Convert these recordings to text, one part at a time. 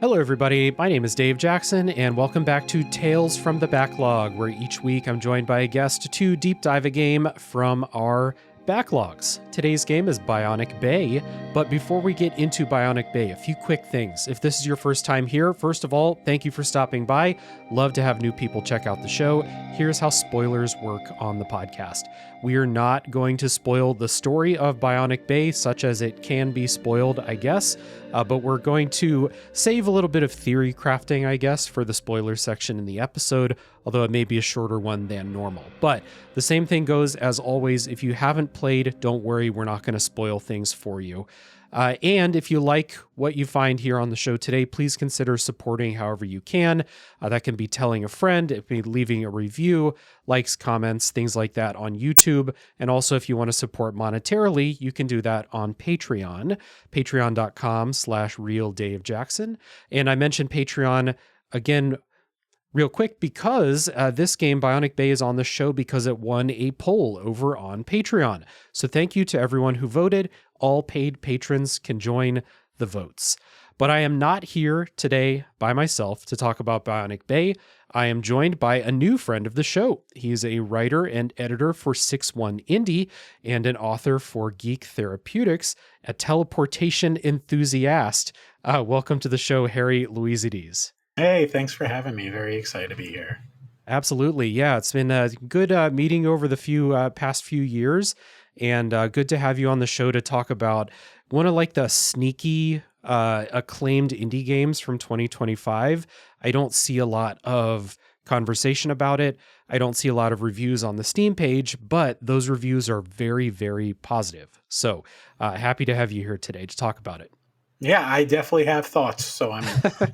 Hello, everybody. My name is Dave Jackson, and welcome back to Tales from the Backlog, where each week I'm joined by a guest to deep dive a game from our backlogs. Today's game is Bionic Bay, but before we get into Bionic Bay, a few quick things. If this is your first time here, first of all, thank you for stopping by. Love to have new people check out the show. Here's how spoilers work on the podcast. We are not going to spoil the story of Bionic Bay, such as it can be spoiled, I guess, but we're going to save a little bit of theory crafting, I guess, for the spoiler section in the episode, although it may be a shorter one than normal. But the same thing goes as always. If you haven't played, don't worry, we're not going to spoil things for you. And if you like what you find here on the show today, please consider supporting however you can. That can be telling a friend, it can be leaving a review, likes, comments, things like that on YouTube. And also, if you want to support monetarily, you can do that on Patreon, patreon.com/realdavejackson. And I mentioned Patreon again real quick because this game, Bionic Bay, is on the show because it won a poll over on Patreon. So thank you to everyone who voted. All paid patrons can join the votes. But I am not here today by myself to talk about Bionic Bay. I am joined by a new friend of the show. He is a writer and editor for 6-1 Indie and an author for Geek Therapeutics, a teleportation enthusiast. Welcome to the show, Harry Loizides. Hey, thanks for having me. Very excited to be here. Absolutely. Yeah, it's been a good meeting over the past few years, and good to have you on the show to talk about one of the sneaky, acclaimed indie games from 2025. I don't see a lot of conversation about it. I don't see a lot of reviews on the Steam page, but those reviews are very, very positive. So happy to have you here today to talk about it. Yeah, I definitely have thoughts, so I'm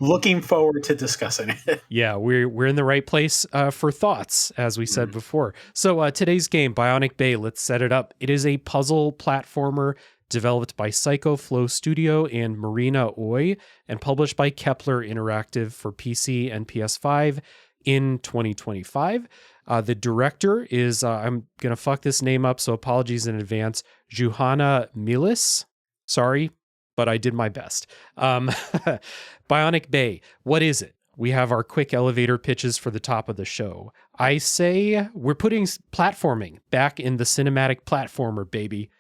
looking forward to discussing it. Yeah, we're in the right place for thoughts, as we said before. So today's game, Bionic Bay, let's set it up. It is a puzzle platformer developed by Psycho Flow Studio and Marina Oy and published by Kepler Interactive for PC and PS5 in 2025. The director is, I'm going to fuck this name up, so apologies in advance, Johanna Milis. Sorry, but I did my best. Bionic Bay, what is it? We have our quick elevator pitches for the top of the show. I say we're putting platforming back in the cinematic platformer, baby.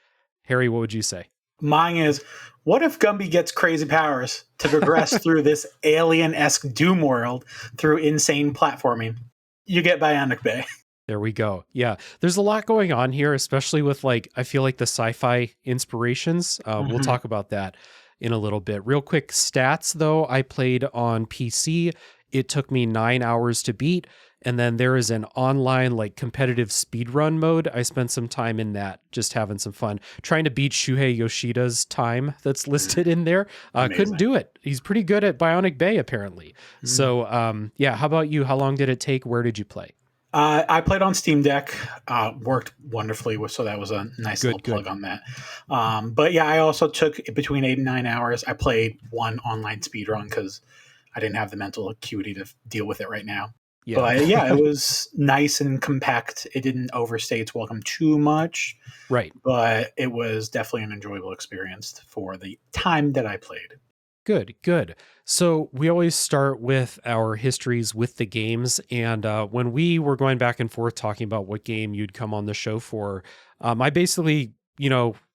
Harry, what would you say? Mine is, what if Gumby gets crazy powers to progress through this alien-esque Doom world through insane platforming? You get Bionic Bay. There we go. Yeah, there's a lot going on here, especially with I feel like the sci-fi inspirations. We'll talk about that in a little bit. Real quick stats, though. I played on PC. It took me 9 hours to beat. And then there is an online competitive speedrun mode. I spent some time in that, just having some fun, trying to beat Shuhei Yoshida's time that's listed in there. Couldn't do it. He's pretty good at Bionic Bay, apparently. So yeah, how about you? How long did it take? Where did you play? I played on Steam Deck, worked wonderfully, so that was a nice little plug on that. But yeah, I also took between 8 and 9 hours. I played one online speedrun because I didn't have the mental acuity to deal with it right now. Yeah. But yeah, it was nice and compact. It didn't overstay its welcome too much. Right. But it was definitely an enjoyable experience for the time that I played. Good. So we always start with our histories with the games. And when we were going back and forth talking about what game you'd come on the show for,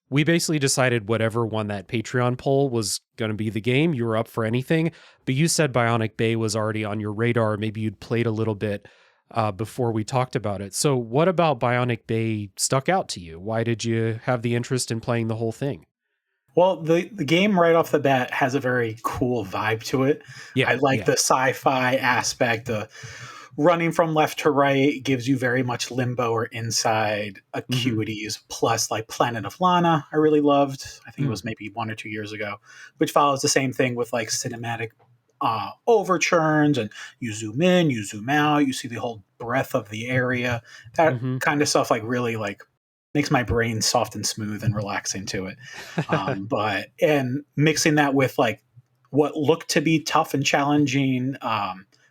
we basically decided whatever won that Patreon poll was going to be the game. You were up for anything. But you said Bionic Bay was already on your radar. Maybe you'd played a little bit before we talked about it. So what about Bionic Bay stuck out to you? Why did you have the interest in playing the whole thing? Well, the game right off the bat has a very cool vibe to it. Yeah, I like the sci-fi aspect. The running from left to right gives you very much Limbo or Inside acuities, plus Planet of Lana I really loved. I think it was maybe 1 or 2 years ago, which follows the same thing with cinematic overturns, and you zoom in, you zoom out, you see the whole breadth of the area. That kind of stuff really makes my brain soft and smooth and relaxing to it. And mixing that with what looked to be tough and challenging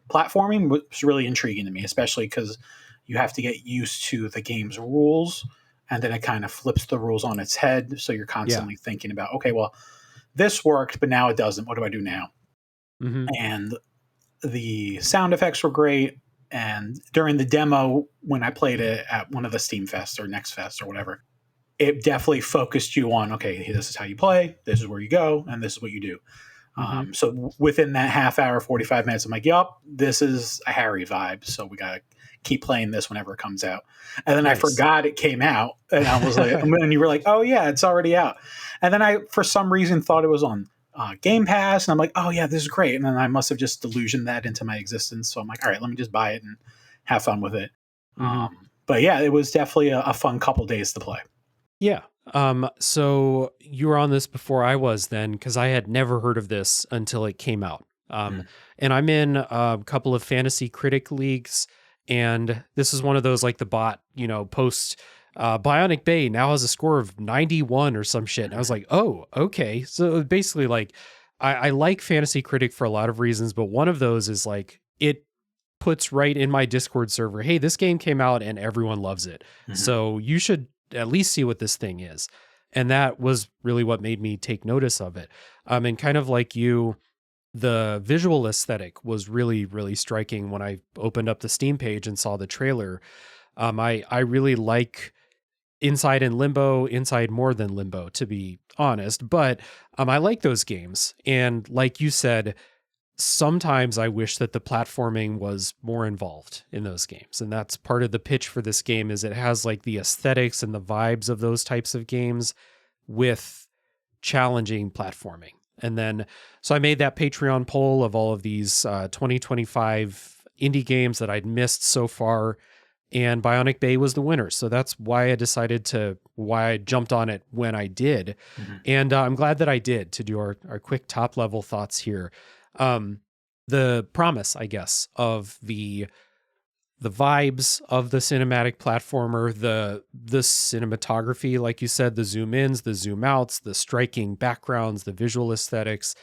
platforming was really intriguing to me, especially because you have to get used to the game's rules, and then it kind of flips the rules on its head. So you're constantly thinking about, okay, well, this worked, but now it doesn't. What do I do now? and the sound effects were great. And during the demo, when I played it at one of the Steam Fest or Next Fest or whatever, it definitely focused you on, okay, this is how you play, this is where you go, and this is what you do. So within that half hour, 45 minutes, I'm like, yup, this is a Harry vibe. So we got to keep playing this whenever it comes out. And then I forgot it came out. And I was like, and you were like, oh yeah, it's already out. And then I, for some reason, thought it was on Game Pass. And I'm like, oh yeah, this is great. And then I must have just delusioned that into my existence. So I'm like, all right, let me just buy it and have fun with it. But yeah, it was definitely a fun couple days to play. Yeah. So you were on this before I was then, because I had never heard of this until it came out. And I'm in a couple of fantasy critic leagues, and this is one of those, like the bot, post Bionic Bay now has a score of 91 or some shit. And I was like, oh, okay. So basically, like, I like Fantasy Critic for a lot of reasons, but one of those is like, it puts right in my Discord server, hey, this game came out and everyone loves it. So you should at least see what this thing is. And that was really what made me take notice of it. And kind of like you, the visual aesthetic was really, really striking when I opened up the Steam page and saw the trailer. I really like Inside and Limbo, Inside more than Limbo, to be honest, but I like those games. And like you said, sometimes I wish that the platforming was more involved in those games. And that's part of the pitch for this game, is it has like the aesthetics and the vibes of those types of games with challenging platforming. And then, so I made that Patreon poll of all of these 2025 indie games that I'd missed so far, and Bionic Bay was the winner. So that's why I jumped on it when I did. And I'm glad that I did, to do our quick top level thoughts here. The promise, I guess, of the vibes of the cinematic platformer, the cinematography, like you said, the zoom ins, the zoom outs, the striking backgrounds, the visual aesthetics,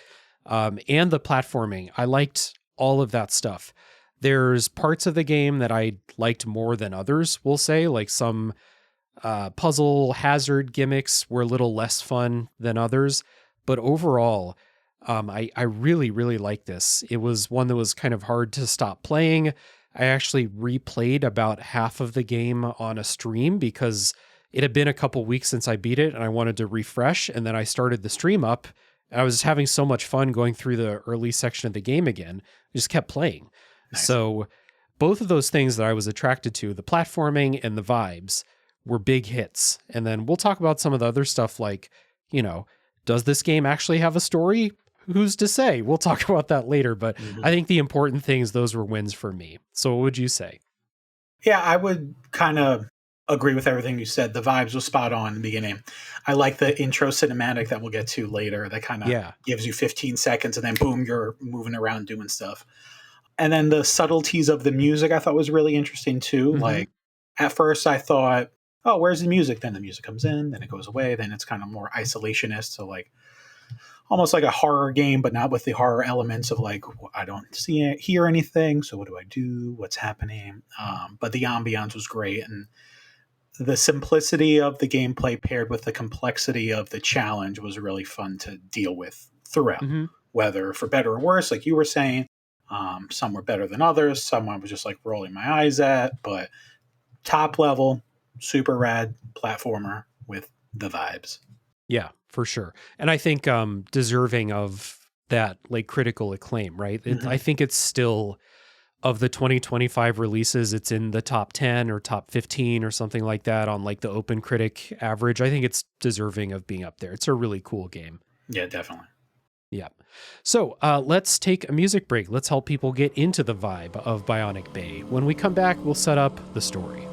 and the platforming. I liked all of that stuff. There's parts of the game that I liked more than others, we'll say, like some puzzle hazard gimmicks were a little less fun than others, but overall, I really, really like this. It was one that was kind of hard to stop playing. I actually replayed about half of the game on a stream because it had been a couple weeks since I beat it and I wanted to refresh. And then I started the stream up and I was having so much fun going through the early section of the game again. I just kept playing. Nice. So both of those things that I was attracted to, the platforming and the vibes, were big hits. And then we'll talk about some of the other stuff like, does this game actually have a story? Who's to say? We'll talk about that later, but I think the important things, those were wins for me. So what would you say? Yeah, I would kind of agree with everything you said. The vibes were spot on in the beginning. I like the intro cinematic that we'll get to later that kind of gives you 15 seconds and then boom, you're moving around doing stuff. And then the subtleties of the music I thought was really interesting too. Like at first I thought, oh, where's the music? Then the music comes in, then it goes away. Then it's kind of more isolationist. So like, almost like a horror game, but not with the horror elements of like, I don't hear anything. So what do I do? What's happening? But the ambiance was great. And the simplicity of the gameplay paired with the complexity of the challenge was really fun to deal with throughout, whether for better or worse, like you were saying. Some were better than others. Some I was just like rolling my eyes at, but top level, super rad platformer with the vibes. Yeah, for sure. And I think deserving of that like critical acclaim, right? I think it's still, of the 2025 releases, it's in the top 10 or top 15 or something like that on like the Open Critic average. I think it's deserving of being up there. It's a really cool game. Yeah, definitely. Yeah. So let's take a music break. Let's help people get into the vibe of Bionic Bay. When we come back, we'll set up the story.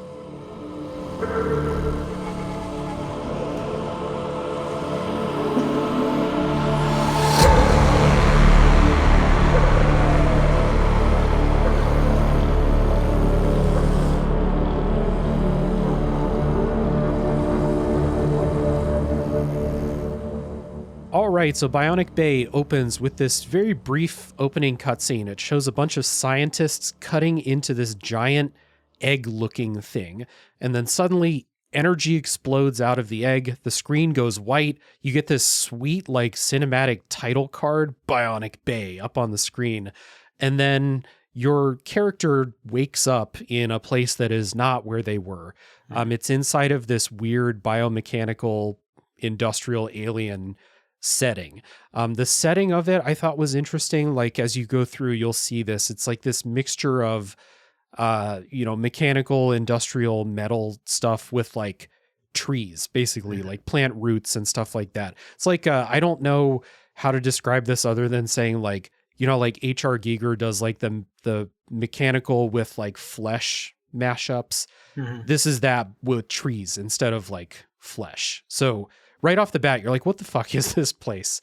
All right, so Bionic Bay opens with this very brief opening cutscene. It shows a bunch of scientists cutting into this giant egg-looking thing, and then suddenly energy explodes out of the egg. The screen goes white. You get this sweet, like, cinematic title card, Bionic Bay, up on the screen. And then your character wakes up in a place that is not where they were. It's inside of this weird biomechanical industrial alien setting. The setting of it I thought was interesting. Like, as you go through, you'll see this. It's like this mixture of mechanical industrial metal stuff with like trees, basically, like plant roots and stuff like that. It's like I don't know how to describe this other than saying, like, like H.R. Giger does like the mechanical with like flesh mashups. This is that with trees instead of like flesh. So right off the bat, you're like, what the fuck is this place?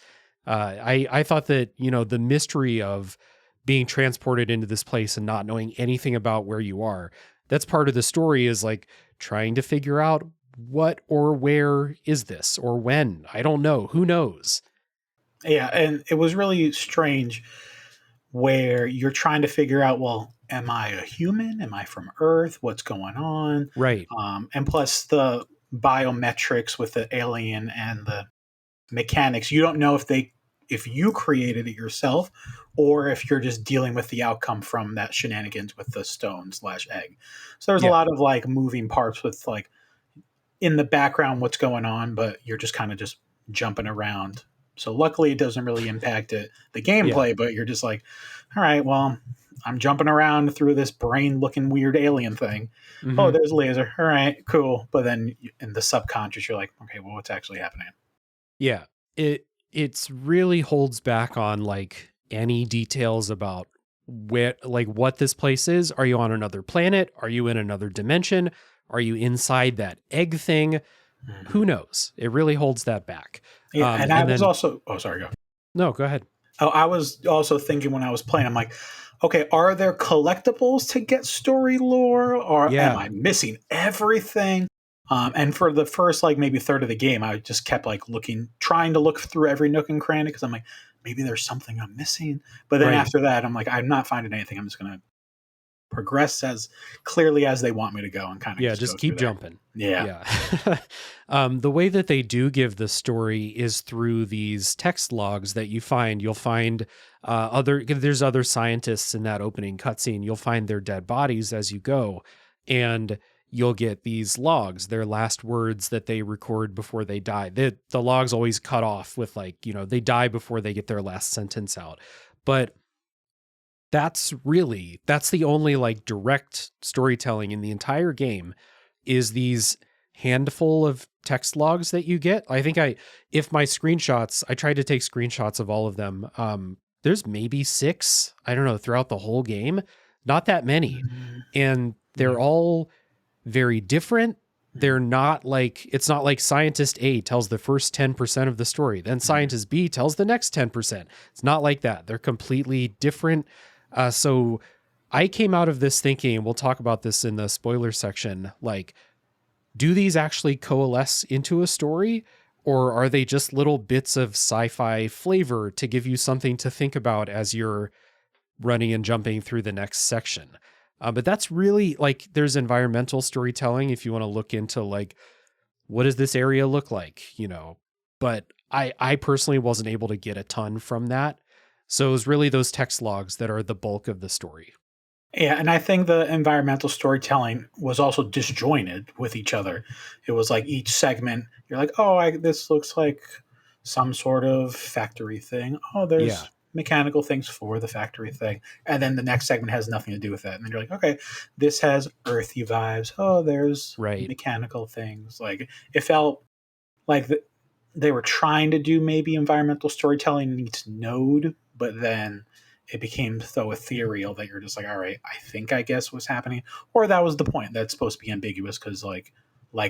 I thought that, the mystery of being transported into this place and not knowing anything about where you are, that's part of the story, is like trying to figure out what or where is this or when. I don't know. Who knows? Yeah, and it was really strange where you're trying to figure out, well, am I a human? Am I from Earth? What's going on? Right. And plus the biometrics with the alien and the mechanics, you don't know if you created it yourself or if you're just dealing with the outcome from that shenanigans with the stone/egg. So there's a lot of like moving parts with like in the background what's going on, but you're just kind of just jumping around. So luckily it doesn't really impact the gameplay, but you're just like, all right, well, I'm jumping around through this brain looking weird alien thing. Oh, there's laser. All right, cool. But then in the subconscious, you're like, okay, well, what's actually happening? Yeah. It's really holds back on like any details about what this place is. Are you on another planet? Are you in another dimension? Are you inside that egg thing? Who knows? It really holds that back. Yeah, and I was also... Oh, sorry, go. No, go ahead. Oh, I was also thinking when I was playing, I'm like, okay, are there collectibles to get story lore? Or am I missing everything? And for the first, like, maybe third of the game, I just kept, like, trying to look through every nook and cranny because I'm like, maybe there's something I'm missing. But then after that, I'm like, I'm not finding anything. I'm just going to progress as clearly as they want me to go and kind of just keep jumping. Yeah. The way that they do give the story is through these text logs that you find. You'll find there's other scientists in that opening cutscene. You'll find their dead bodies as you go, and you'll get these logs, their last words that they record before they die. The logs always cut off with like, they die before they get their last sentence out. But that's the only like direct storytelling in the entire game, is these handful of text logs that you get. I think I tried to take screenshots of all of them. There's maybe 6, I don't know, throughout the whole game, not that many. And they're all very different. They're not like, it's not like scientist A tells the first 10% of the story, then scientist B tells the next 10%. It's not like that. They're completely different. So I came out of this thinking, and we'll talk about this in the spoiler section, like, do these actually coalesce into a story, or are they just little bits of sci-fi flavor to give you something to think about as you're running and jumping through the next section? But that's really like, there's environmental storytelling if you want to look into like, what does this area look like, but I personally wasn't able to get a ton from that. So it was really those text logs that are the bulk of the story. Yeah, and I think the environmental storytelling was also disjointed with each other. It was like each segment, you're like, oh, this looks like some sort of factory thing. Oh, there's mechanical things for the factory thing. And then the next segment has nothing to do with that. And then you're like, okay, this has earthy vibes. Oh, there's mechanical things. Like, it felt like they were trying to do maybe environmental storytelling in each node, but then it became so ethereal that you're just like, all right, I guess what's happening. Or that was the point. That's supposed to be ambiguous because like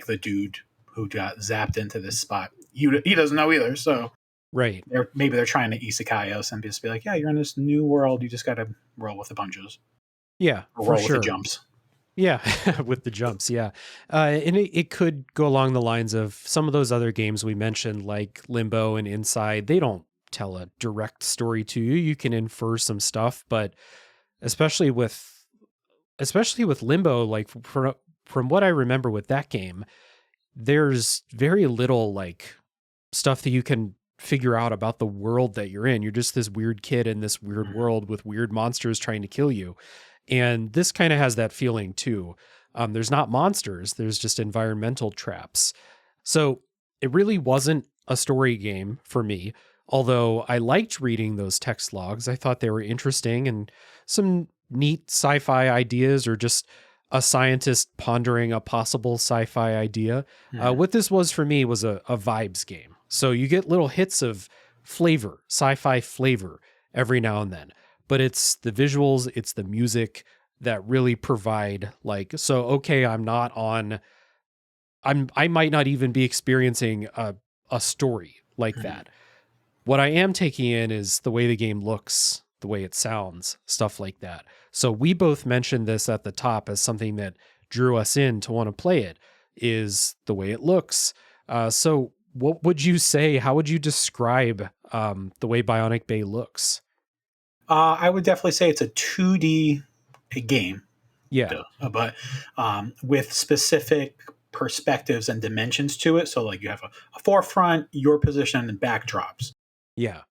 the dude who got zapped into this spot, he doesn't know either. So maybe they're trying to isekai us and just be like, yeah, you're in this new world. You just got to roll with the punches. Yeah, or roll with the jumps. Yeah, with the jumps, yeah. And it could go along the lines of some of those other games we mentioned, like Limbo and Inside. They don't tell a direct story to you. You can infer some stuff, but especially with Limbo, like from what I remember with that game, there's very little like stuff that you can figure out about the world that you're in. You're just this weird kid in this weird world with weird monsters trying to kill you. And this kind of has that feeling too. There's not monsters, there's just environmental traps. So it really wasn't a story game for me, although I liked reading those text logs. I thought they were interesting and some neat sci-fi ideas, or just a scientist pondering a possible sci-fi idea. What this was for me was a vibes game. So you get little hits of flavor, sci-fi flavor every now and then, but it's the visuals, it's the music that really provide like, so, okay, I might not even be experiencing a story like that. What I am taking in is the way the game looks, the way it sounds, stuff like that. So we both mentioned this at the top as something that drew us in to want to play it, is the way it looks. So what would you say, how would you describe the way Bionic Bay looks? I would definitely say it's a 2D game. Yeah. But with specific perspectives and dimensions to it. So like you have a forefront, your position, and backdrops. Yeah.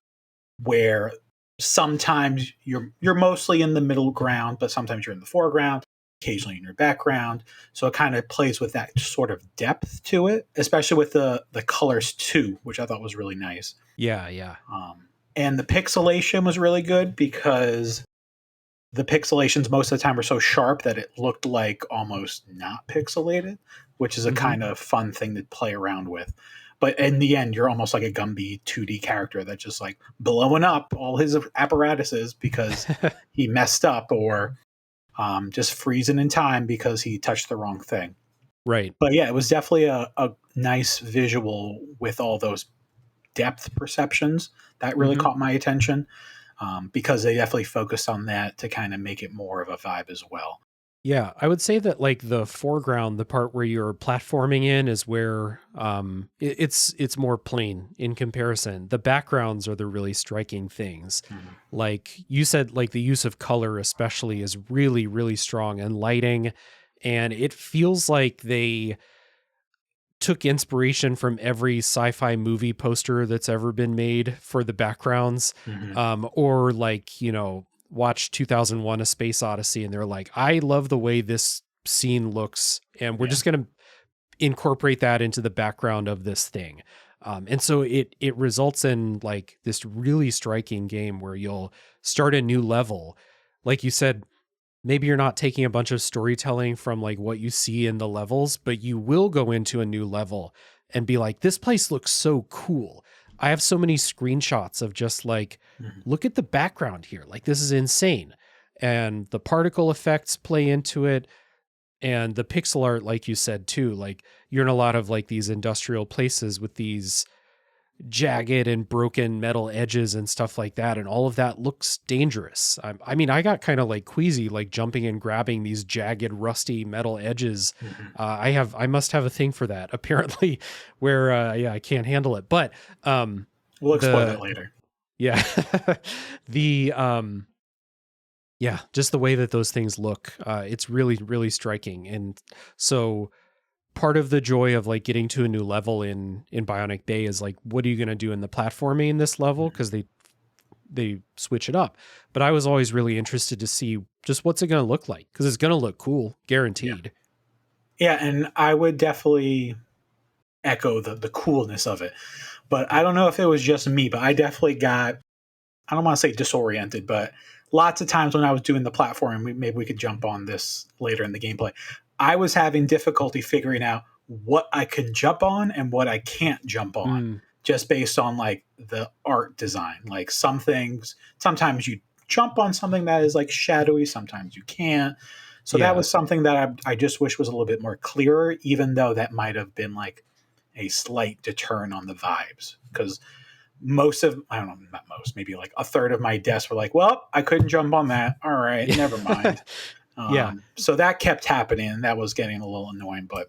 Where sometimes you're mostly in the middle ground, but sometimes you're in the foreground, occasionally in your background. So it kind of plays with that sort of depth to it, especially with the colors too, which I thought was really nice. Yeah, yeah. And the pixelation was really good because the pixelations most of the time were so sharp that it looked like almost not pixelated, which is a kind of fun thing to play around with. But in the end, you're almost like a Gumby 2D character that's just like blowing up all his apparatuses because he messed up, or just freezing in time because he touched the wrong thing. Right. But yeah, it was definitely a nice visual with all those depth perceptions that really caught my attention, because they definitely focused on that to kind of make it more of a vibe as well. Yeah, I would say that like the foreground, the part where you're platforming in, is where it's more plain in comparison. The backgrounds are the really striking things. Like you said, like the use of color especially is really, really strong, and lighting. And it feels like they took inspiration from every sci-fi movie poster that's ever been made for the backgrounds. Or like, you know, watch 2001 A Space Odyssey and they're like, I love the way this scene looks, and we're just going to incorporate that into the background of this thing. And so it results in like this really striking game where you'll start a new level. Like you said, maybe you're not taking a bunch of storytelling from like what you see in the levels, but you will go into a new level and be like, this place looks so cool. I have so many screenshots of just like, look at the background here. Like, this is insane. And the particle effects play into it. And the pixel art, like you said, too, like you're in a lot of like these industrial places with these jagged and broken metal edges and stuff like that. And all of that looks dangerous. I mean, I got kind of like queasy, like jumping and grabbing these jagged, rusty metal edges. I must have a thing for that apparently, where, I can't handle it, but, we'll explore that later. Yeah. Just the way that those things look, it's really, really striking. And so part of the joy of like getting to a new level in Bionic Bay is like, what are you going to do in the platforming in this level? Because they switch it up. But I was always really interested to see just what's it going to look like, because it's going to look cool, guaranteed. Yeah, and I would definitely echo the coolness of it. But I don't know if it was just me, but I definitely got, I don't want to say disoriented, but lots of times when I was doing the platforming, maybe we could jump on this later in the gameplay, I was having difficulty figuring out what I can jump on and what I can't jump on, just based on like the art design. Like some things, sometimes you jump on something that is like shadowy, sometimes you can't. So that was something that I just wish was a little bit more clearer, even though that might have been like a slight deterrent on the vibes. Because most of, I don't know, not most, maybe like a third of my deaths were like, well, I couldn't jump on that. All right, never mind. So that kept happening, and that was getting a little annoying, but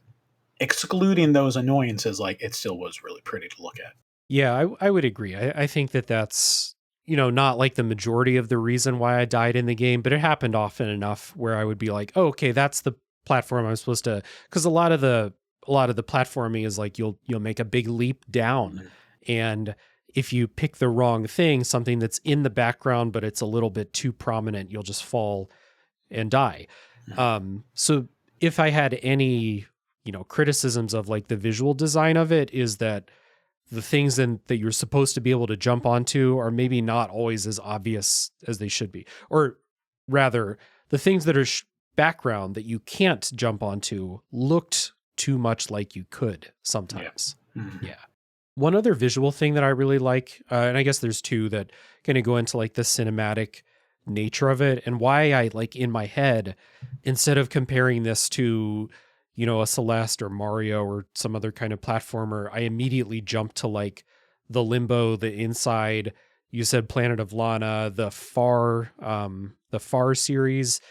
excluding those annoyances, like it still was really pretty to look at. Yeah, I would agree. I think that's, not like the majority of the reason why I died in the game, but it happened often enough where I would be like, oh, okay, that's the platform I'm supposed to, because a lot of the a lot of the platforming is like you'll make a big leap down, and if you pick the wrong thing, something that's in the background but it's a little bit too prominent, you'll just fall and die. So if I had any, criticisms of like the visual design of it, is that the things that you're supposed to be able to jump onto are maybe not always as obvious as they should be. Or rather, the things that are background that you can't jump onto looked too much like you could sometimes. Yeah. One other visual thing that I really like, and I guess there's two that kind of go into like the cinematic nature of it, and why I like in my head, instead of comparing this to, a Celeste or Mario or some other kind of platformer, I immediately jumped to like the Limbo, the Inside, you said Planet of Lana, the Far series,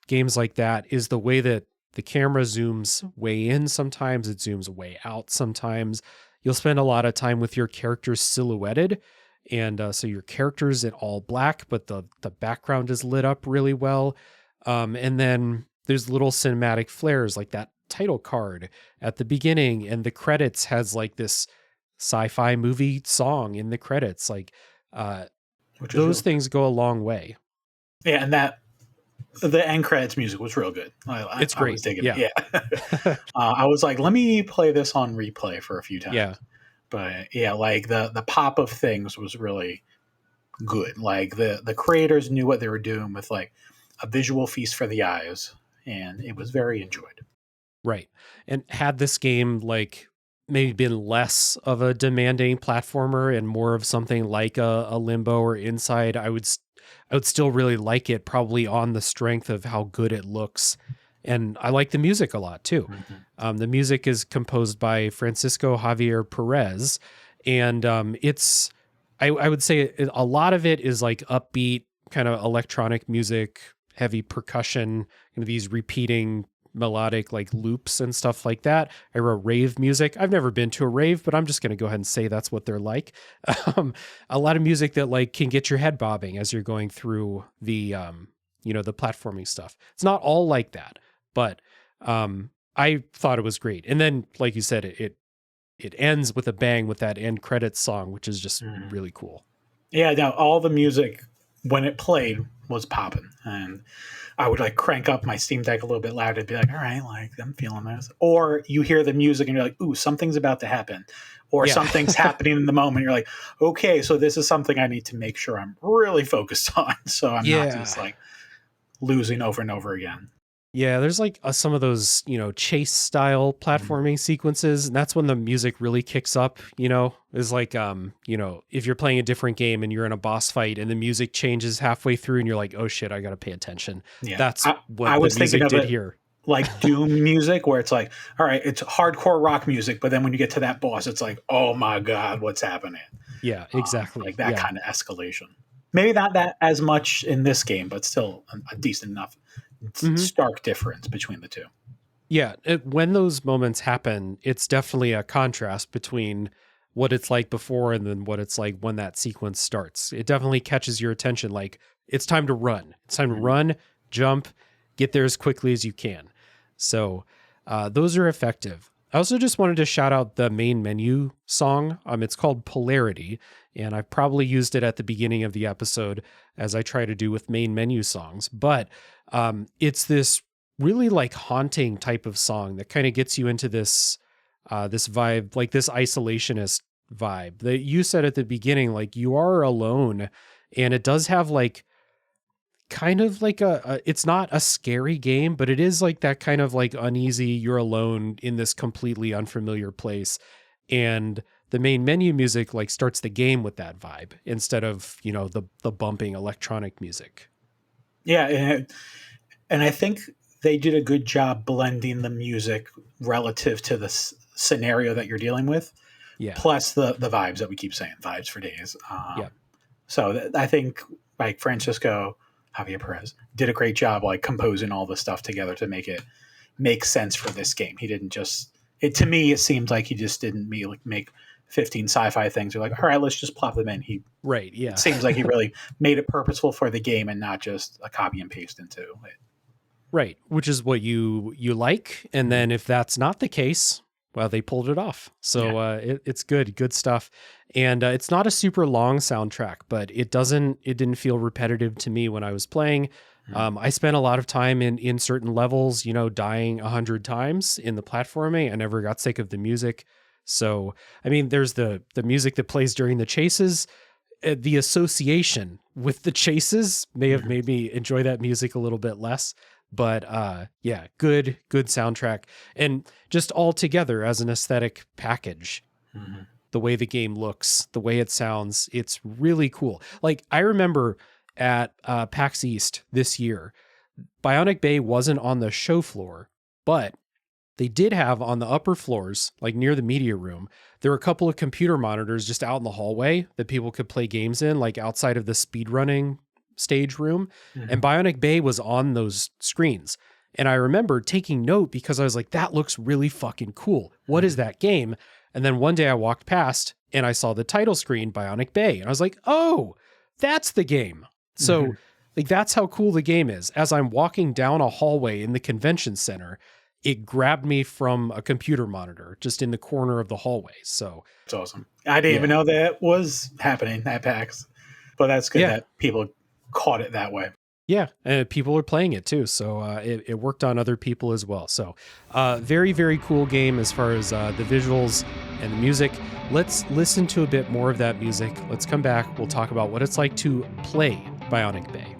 games like that, is the way that the camera zooms way in sometimes, it zooms way out sometimes. You'll spend a lot of time with your characters silhouetted, and so your character's in all black, but the background is lit up really well. And then there's little cinematic flares, like that title card at the beginning, and the credits has like this sci-fi movie song in the credits. Like those things go a long way. Yeah, and the end credits music was real good. It's great. I was digging it. Yeah. I was like, let me play this on replay for a few times. Yeah. But yeah, like the pop of things was really good. Like the creators knew what they were doing with like a visual feast for the eyes, and it was very enjoyed. Right. And had this game like maybe been less of a demanding platformer and more of something like a Limbo or Inside, I would still really like it, probably on the strength of how good it looks. And I like the music a lot too. The music is composed by Francisco Javier Pérez, and I would say a lot of it is like upbeat kind of electronic music, heavy percussion, and these repeating melodic like loops and stuff like that. I wrote rave music. I've never been to a rave, but I'm just going to go ahead and say that's what they're like. A lot of music that like can get your head bobbing as you're going through the the platforming stuff. It's not all like that, but I thought it was great. And then, like you said, it ends with a bang with that end credits song, which is just really cool. Yeah, no, all the music when it played was popping, and I would like crank up my Steam Deck a little bit louder to be like, all right, like I'm feeling this. Or you hear the music and you're like, ooh, something's about to happen. Or something's happening in the moment. You're like, okay, so this is something I need to make sure I'm really focused on. So I'm not just like losing over and over again. Yeah, there's like some of those, chase style platforming sequences. And that's when the music really kicks up, is like, if you're playing a different game and you're in a boss fight and the music changes halfway through and you're like, oh shit, I got to pay attention. Yeah. That's what I was the music did here. Like Doom music, where it's like, all right, it's hardcore rock music. But then when you get to that boss, it's like, oh my God, what's happening? Yeah, exactly. Like that kind of escalation. Maybe not that as much in this game, but still a decent enough stark difference between the two. Yeah, when those moments happen, it's definitely a contrast between what it's like before and then what it's like when that sequence starts. It definitely catches your attention, like it's time to run. It's time to run, jump, get there as quickly as you can. So those are effective. I also just wanted to shout out the main menu song. It's called Polarity, and I've probably used it at the beginning of the episode as I try to do with main menu songs. But it's this really like haunting type of song that kind of gets you into this this vibe, like this isolationist vibe that you said at the beginning, like you are alone, and it does have like kind of like it's not a scary game, but it is like that kind of like uneasy, you're alone in this completely unfamiliar place. And the main menu music like starts the game with that vibe instead of, the bumping electronic music. Yeah. And I think they did a good job blending the music relative to the scenario that you're dealing with. Yeah. Plus the vibes that we keep saying, vibes for days. So I think like Francisco Javier Pérez did a great job like composing all the stuff together to make it make sense for this game. He didn't just to me it seemed like he just didn't make 15 sci-fi things. You're like, all right, let's just plop them in. It seems like he really made it purposeful for the game and not just a copy and paste into it. Right, which is what you like, and then if that's not the case, well, they pulled it off. So it's good stuff, and it's not a super long soundtrack, but it didn't feel repetitive to me when I was playing. I spent a lot of time in certain levels, dying 100 times in the platforming. I never got sick of the music. So I mean, there's the music that plays during the chases. The association with the chases may have made me enjoy that music a little bit less. But yeah, good soundtrack. And just all together as an aesthetic package, the way the game looks, the way it sounds, it's really cool. Like I remember at PAX East this year, Bionic Bay wasn't on the show floor, but they did have on the upper floors, like near the media room, there were a couple of computer monitors just out in the hallway that people could play games in, like outside of the speedrunning stage room. And Bionic Bay was on those screens. And I remember taking note because I was like, that looks really fucking cool. What is that game? And then one day I walked past and I saw the title screen, Bionic Bay. And I was like, oh, that's the game. So like, that's how cool the game is. As I'm walking down a hallway in the convention center, it grabbed me from a computer monitor just in the corner of the hallway. So it's awesome. I didn't even know that was happening at PAX, but that's good that people caught it that way. Yeah, and people are playing it too, so it worked on other people as well. So very, very cool game as far as the visuals and the music. Let's listen to a bit more of that music. Let's come back. We'll talk about what it's like to play Bionic Bay.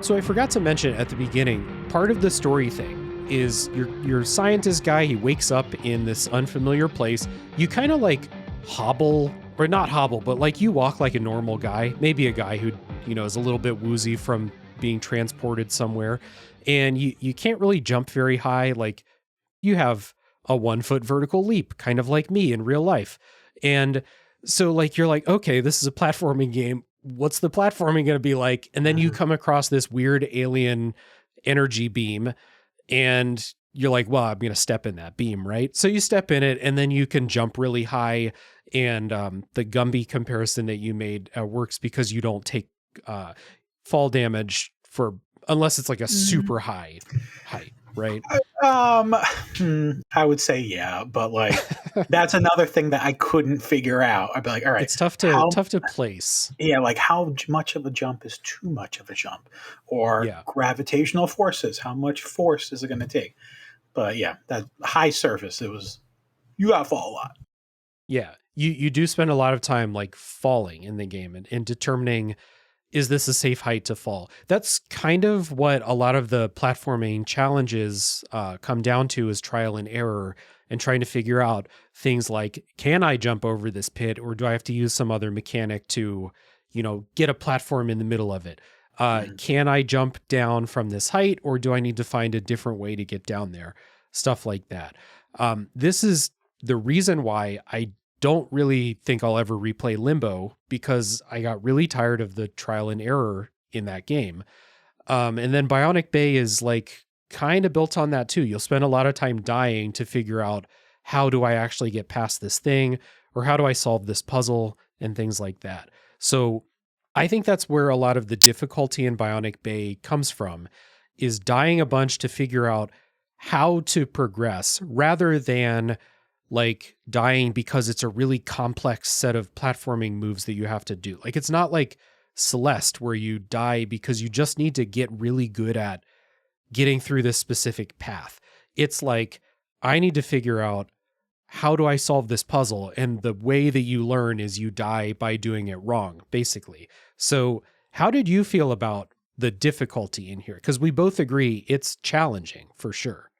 So I forgot to mention at the beginning, part of the story thing is your scientist guy, he wakes up in this unfamiliar place. You kind of like hobble, or not hobble, but like you walk like a normal guy, maybe a guy who, is a little bit woozy from being transported somewhere. And you can't really jump very high. Like you have a 1 foot vertical leap, kind of like me in real life. And so like, you're like, okay, this is a platforming game. What's the platforming going to be like? And then you come across this weird alien energy beam and you're like, well, I'm going to step in that beam, right? So you step in it and then you can jump really high. And the Gumby comparison that you made works because you don't take fall damage unless it's like a super high height, right? I would say yeah, but like that's another thing that I couldn't figure out. I'd be like, all right, it's tough to place. Yeah, like how much of a jump is too much of a jump, or gravitational forces? How much force is it going to take? But yeah, that high surface, you got to fall a lot. Yeah, you do spend a lot of time like falling in the game and determining, is this a safe height to fall? That's kind of what a lot of the platforming challenges come down to, is trial and error and trying to figure out things like, can I jump over this pit, or do I have to use some other mechanic to, get a platform in the middle of it? Can I jump down from this height, or do I need to find a different way to get down there? Stuff like that. This is the reason why I don't really think I'll ever replay Limbo, because I got really tired of the trial and error in that game. And then Bionic Bay is like kind of built on that too. You'll spend a lot of time dying to figure out, how do I actually get past this thing, or how do I solve this puzzle, and things like that. So I think that's where a lot of the difficulty in Bionic Bay comes from, is dying a bunch to figure out how to progress, rather than like dying because it's a really complex set of platforming moves that you have to do. Like, it's not like Celeste where you die because you just need to get really good at getting through this specific path. It's like, I need to figure out, how do I solve this puzzle? And the way that you learn is you die by doing it wrong, basically. So how did you feel about the difficulty in here? Because we both agree it's challenging for sure.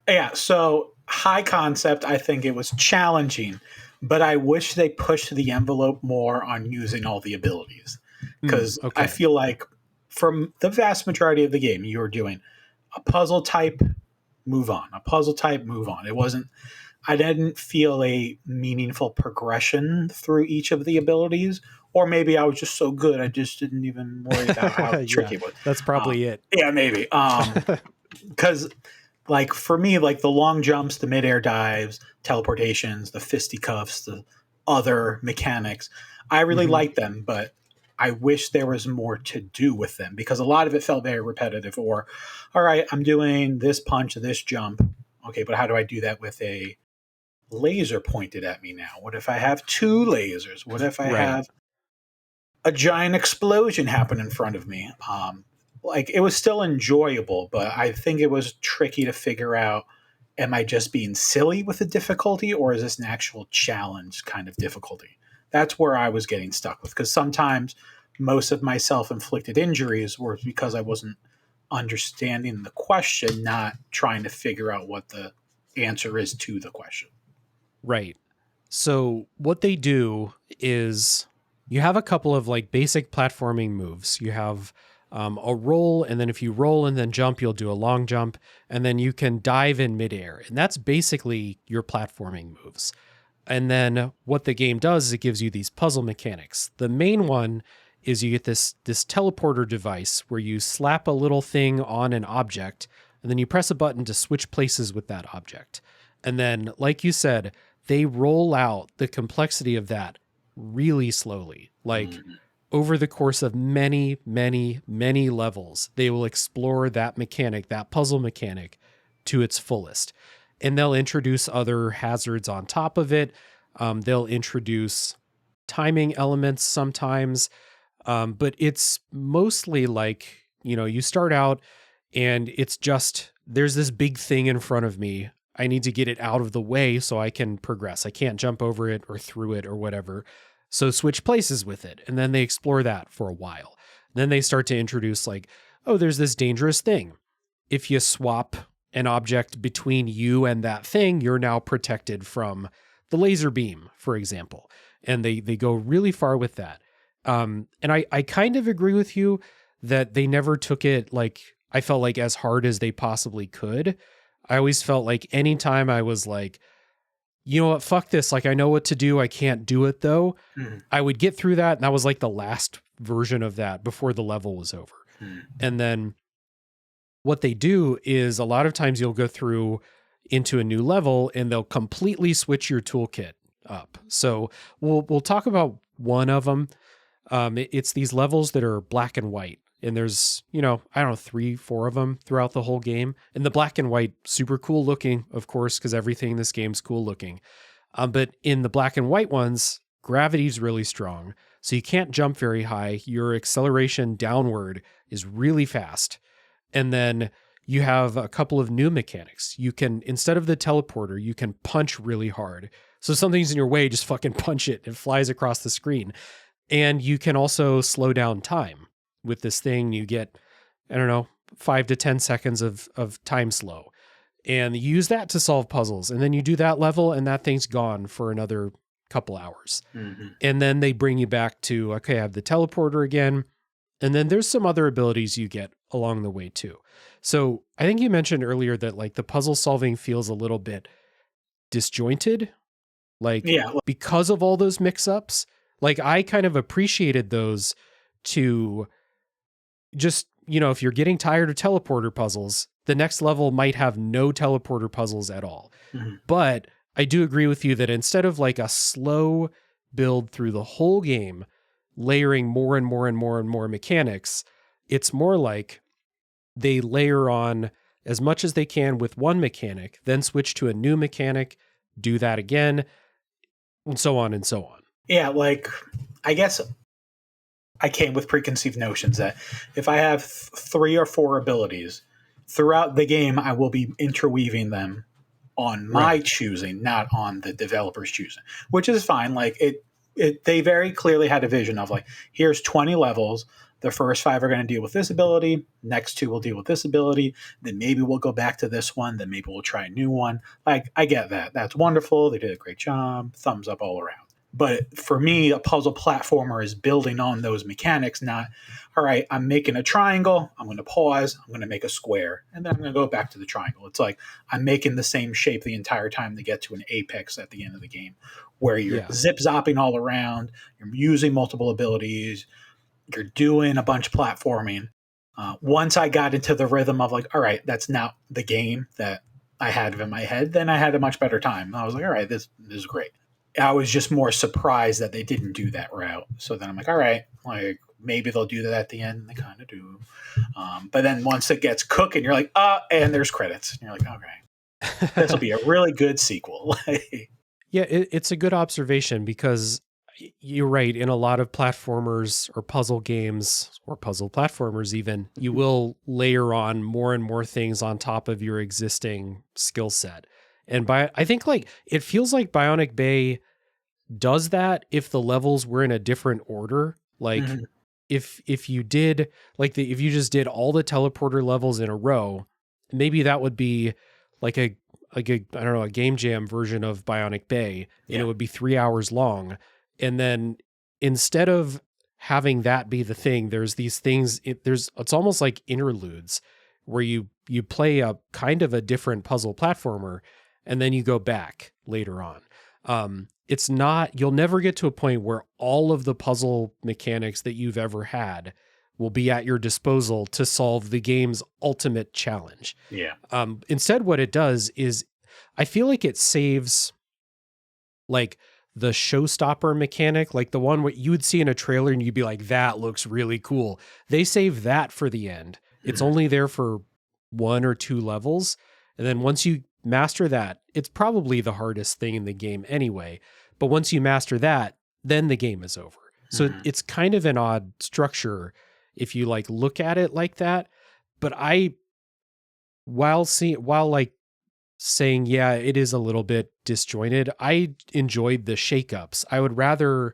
Yeah, so high concept, I think it was challenging, but I wish they pushed the envelope more on using all the abilities. Because I feel like from the vast majority of the game, you're doing a puzzle type, move on. A puzzle type, move on. I didn't feel a meaningful progression through each of the abilities, or maybe I was just so good I just didn't even worry about how tricky it was. That's probably it. Yeah, maybe. Because like for me, like the long jumps, the midair dives, teleportations, the fisticuffs, the other mechanics, I really like them, but I wish there was more to do with them because a lot of it felt very repetitive. Or, all right, I'm doing this punch, this jump. Okay, but how do I do that with a laser pointed at me now? What if I have two lasers? What if I have a giant explosion happen in front of me? Like it was still enjoyable, but I think it was tricky to figure out, am I just being silly with the difficulty or is this an actual challenge kind of difficulty? That's where I was getting stuck with, because sometimes most of my self-inflicted injuries were because I wasn't understanding the question, not trying to figure out what the answer is to the question. Right. So what they do is you have a couple of like basic platforming moves. You have a roll, and then if you roll and then jump, you'll do a long jump, and then you can dive in midair. And that's basically your platforming moves. And then what the game does is it gives you these puzzle mechanics. The main one is you get this teleporter device where you slap a little thing on an object, and then you press a button to switch places with that object. And then, like you said, they roll out the complexity of that really slowly. Like over the course of many, many, many levels, they will explore that mechanic, that puzzle mechanic, to its fullest. And they'll introduce other hazards on top of it. They'll introduce timing elements sometimes. But it's mostly like, you start out and it's just, there's this big thing in front of me. I need to get it out of the way so I can progress. I can't jump over it or through it or whatever. So switch places with it. And then they explore that for a while. Then they start to introduce like, oh, there's this dangerous thing. If you swap an object between you and that thing, you're now protected from the laser beam, for example. And they go really far with that. And I kind of agree with you that they never took it like, I felt like as hard as they possibly could. I always felt like anytime I was like, you know what, fuck this. Like, I know what to do. I can't do it though. I would get through that. And that was like the last version of that before the level was over. And then what they do is a lot of times you'll go through into a new level and they'll completely switch your toolkit up. So we'll talk about one of them. It's these levels that are black and white. And there's, I don't know, 3-4 of them throughout the whole game. And the black and white, super cool looking, of course, because everything in this game's cool looking. But in the black and white ones, gravity's really strong. So you can't jump very high. Your acceleration downward is really fast. And then you have a couple of new mechanics. You can, instead of the teleporter, you can punch really hard. So something's in your way, just fucking punch it. It flies across the screen. And you can also slow down time. With this thing, you get, 5 to 10 seconds of time slow. And you use that to solve puzzles. And then you do that level and that thing's gone for another couple hours. And then they bring you back to, okay, I have the teleporter again. And then there's some other abilities you get along the way too. So I think you mentioned earlier that like the puzzle solving feels a little bit disjointed. Because of all those mix-ups. Like I kind of appreciated those to just, if you're getting tired of teleporter puzzles, the next level might have no teleporter puzzles at all. But I do agree with you that instead of like a slow build through the whole game, layering more and more and more and more mechanics, it's more like they layer on as much as they can with one mechanic, then switch to a new mechanic, do that again, and so on and so on. Yeah, like, I guess I came with preconceived notions that if I have 3 or 4 abilities throughout the game, I will be interweaving them on my choosing, not on the developer's choosing, which is fine. Like they very clearly had a vision of like, here's 20 levels. The first 5 are going to deal with this ability. Next 2 will deal with this ability. Then maybe we'll go back to this one. Then maybe we'll try a new one. Like, I get that. That's wonderful. They did a great job. Thumbs up all around. But for me, a puzzle platformer is building on those mechanics, not, all right, I'm making a triangle, I'm going to pause, I'm going to make a square, and then I'm going to go back to the triangle. It's like I'm making the same shape the entire time to get to an apex at the end of the game, where you're zip-zopping all around, you're using multiple abilities, you're doing a bunch of platforming. Once I got into the rhythm of like, all right, that's not the game that I had in my head, then I had a much better time. I was like, all right, this is great. I was just more surprised that they didn't do that route. So then I'm like, all right, like maybe they'll do that at the end. And they kind of do. But then once it gets cooking, you're like, and there's credits. And you're like, okay, this will be a really good sequel. Yeah, it's a good observation because you're right. In a lot of platformers or puzzle games or puzzle platformers even, you will layer on more and more things on top of your existing skill set. And I think like it feels like Bionic Bay does that if the levels were in a different order. Like if you did if you just did all the teleporter levels in a row, maybe that would be like a I don't know, a game jam version of Bionic Bay, and it would be 3 hours long. And then instead of having that be the thing, there's these things, it's almost like interludes where you play a kind of a different puzzle platformer and then you go back later on. It's not, you'll never get to a point where all of the puzzle mechanics that you've ever had will be at your disposal to solve the game's ultimate challenge. Yeah. Instead, what it does is I feel like it saves like the showstopper mechanic, like the one what you would see in a trailer and you'd be like, that looks really cool. They save that for the end. It's only there for 1 or 2 levels. And then once you master that, it's probably the hardest thing in the game anyway. But once you master that, then the game is over. So it's kind of an odd structure if you like look at it like that. But while saying, yeah, it is a little bit disjointed, I enjoyed the shakeups. I would rather,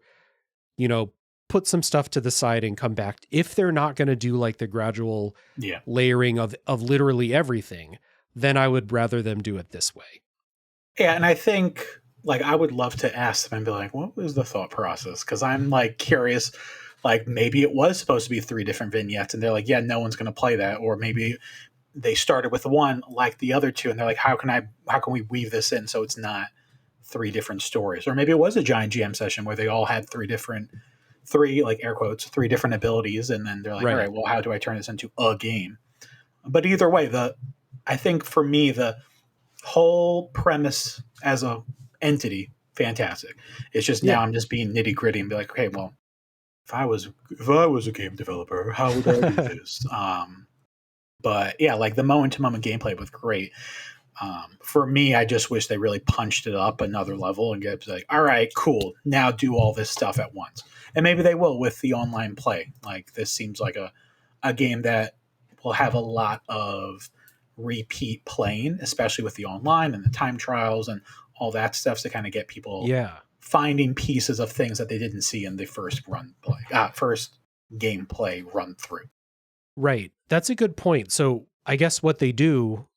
put some stuff to the side and come back. If they're not going to do like the gradual layering of literally everything, then I would rather them do it this way. Yeah, and I think like I would love to ask them and be like, what was the thought process? Because I'm like curious, like maybe it was supposed to be 3 different vignettes and they're like, yeah, no one's going to play that. Or maybe they started with one like the other 2 and they're like, how can we weave this in so it's not 3 different stories? Or maybe it was a giant jam session where they all had 3 different like air quotes, 3 different abilities. And then they're like, all right, well, how do I turn this into a game? But either way, I think for me, the whole premise as a entity, fantastic. It's just now I'm just being nitty gritty and be like, okay, well, if I was a game developer, how would I do this? But yeah, like the moment to moment gameplay was great. For me, I just wish they really punched it up another level and get like, all right, cool. Now do all this stuff at once. And maybe they will with the online play. Like this seems like a game that will have a lot of repeat playing, especially with the online and the time trials and all that stuff to kind of get people finding pieces of things that they didn't see in the first gameplay run through. Right. That's a good point. So I guess what they do,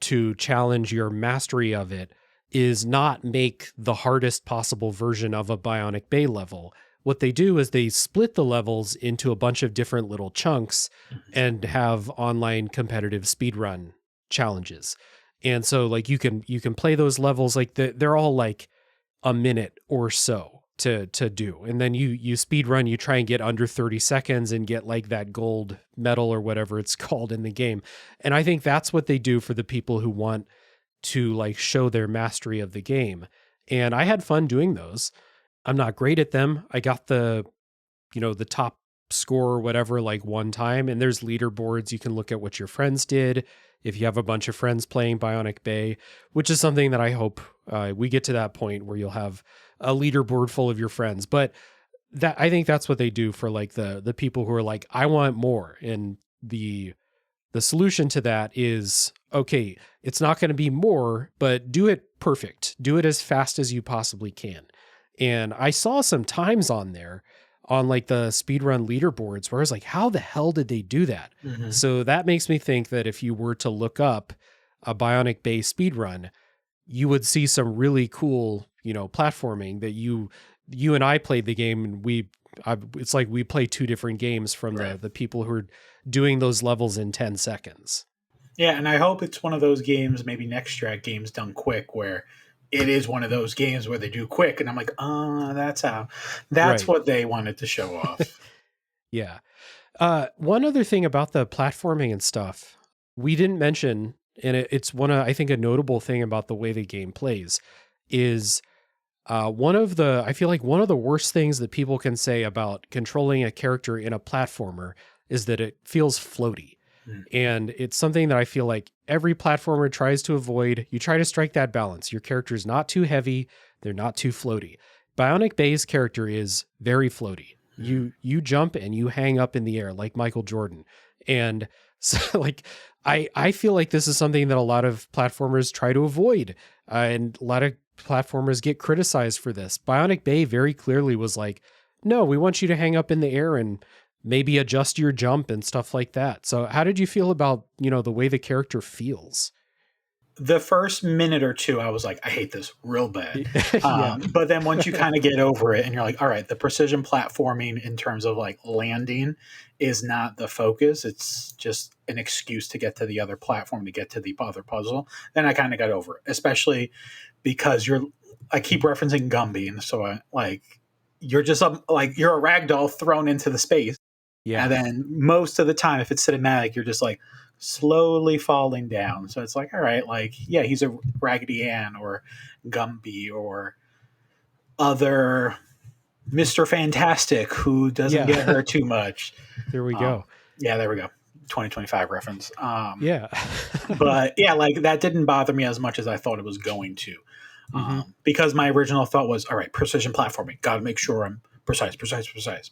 to challenge your mastery of it is not make the hardest possible version of a Bionic Bay level. What they do is they split the levels into a bunch of different little chunks and have online competitive speedrun challenges. And so like you can play those levels, like they're all like a minute or so to do. And then you speedrun, you try and get under 30 seconds and get like that gold medal or whatever it's called in the game. And I think that's what they do for the people who want to like show their mastery of the game. And I had fun doing those. I'm not great at them. I got the top score or whatever, like one time, and there's leaderboards. You can look at what your friends did. If you have a bunch of friends playing Bionic Bay, which is something that I hope we get to that point where you'll have a leaderboard full of your friends. But I think that's what they do for like the people who are like, I want more. And the solution to that is, okay, it's not going to be more, but do it perfect. Do it as fast as you possibly can. And I saw some times on there on like the speedrun leaderboards where I was like, how the hell did they do that? Mm-hmm. So that makes me think that if you were to look up a Bionic Bay speedrun, you would see some really cool platforming that you and I played the game, and it's like we play two different games from the people who are doing those levels in 10 seconds. Yeah, and I hope it's one of those games, maybe next year at Games Done Quick, where it is one of those games where they do quick, and I'm like, that's what they wanted to show off. Yeah. One other thing about the platforming and stuff we didn't mention, and it's I think a notable thing about the way the game plays is I feel like one of the worst things that people can say about controlling a character in a platformer is that it feels floaty. And it's something that I feel like every platformer tries to avoid. You try to strike that balance. Your character is not too heavy. They're not too floaty. Bionic Bay's character is very floaty. You jump and you hang up in the air like Michael Jordan. And so like, I feel like this is something that a lot of platformers try to avoid. And a lot of platformers get criticized for this. Bionic Bay very clearly was like, no, we want you to hang up in the air and maybe adjust your jump and stuff like that. So how did you feel about, the way the character feels? The first minute or two, I was like, I hate this real bad. But then once you kind of get over it and you're like, all right, the precision platforming in terms of like landing is not the focus. It's just an excuse to get to the other platform, to get to the other puzzle. Then I kind of got over it, especially because I keep referencing Gumby. And so you're just you're a ragdoll thrown into the space. Yeah. And then most of the time, if it's cinematic, you're just like slowly falling down. So it's like, all right, he's a Raggedy Ann or Gumby or other Mr. Fantastic who doesn't get hurt too much. There we go. Yeah, there we go. 2025 reference. But that didn't bother me as much as I thought it was going to. Because my original thought was, all right, precision platforming. Got to make sure I'm precise.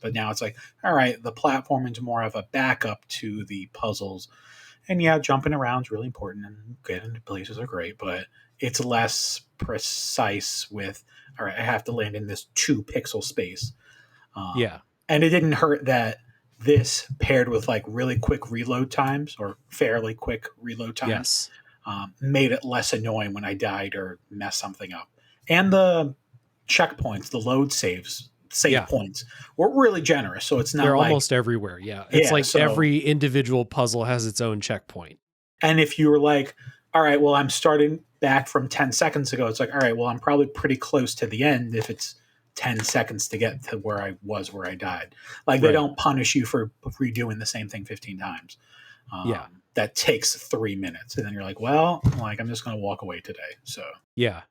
But now it's like, all right, the platforming is more of a backup to the puzzles. And yeah, jumping around is really important and getting into places are great, but it's less precise with, all right, I have to land in this 2 pixel space. And it didn't hurt that this paired with really quick reload times or fairly quick reload times made it less annoying when I died or messed something up. And the checkpoints, the load save points were really generous. So it's not they're almost everywhere. Yeah. It's every individual puzzle has its own checkpoint. And if you were like, all right, well, I'm starting back from 10 seconds ago. It's like, all right, well, I'm probably pretty close to the end if it's 10 seconds to get to where I died. They don't punish you for redoing the same thing 15 times. That takes 3 minutes. And then you're like, well, I'm just going to walk away today. So, yeah.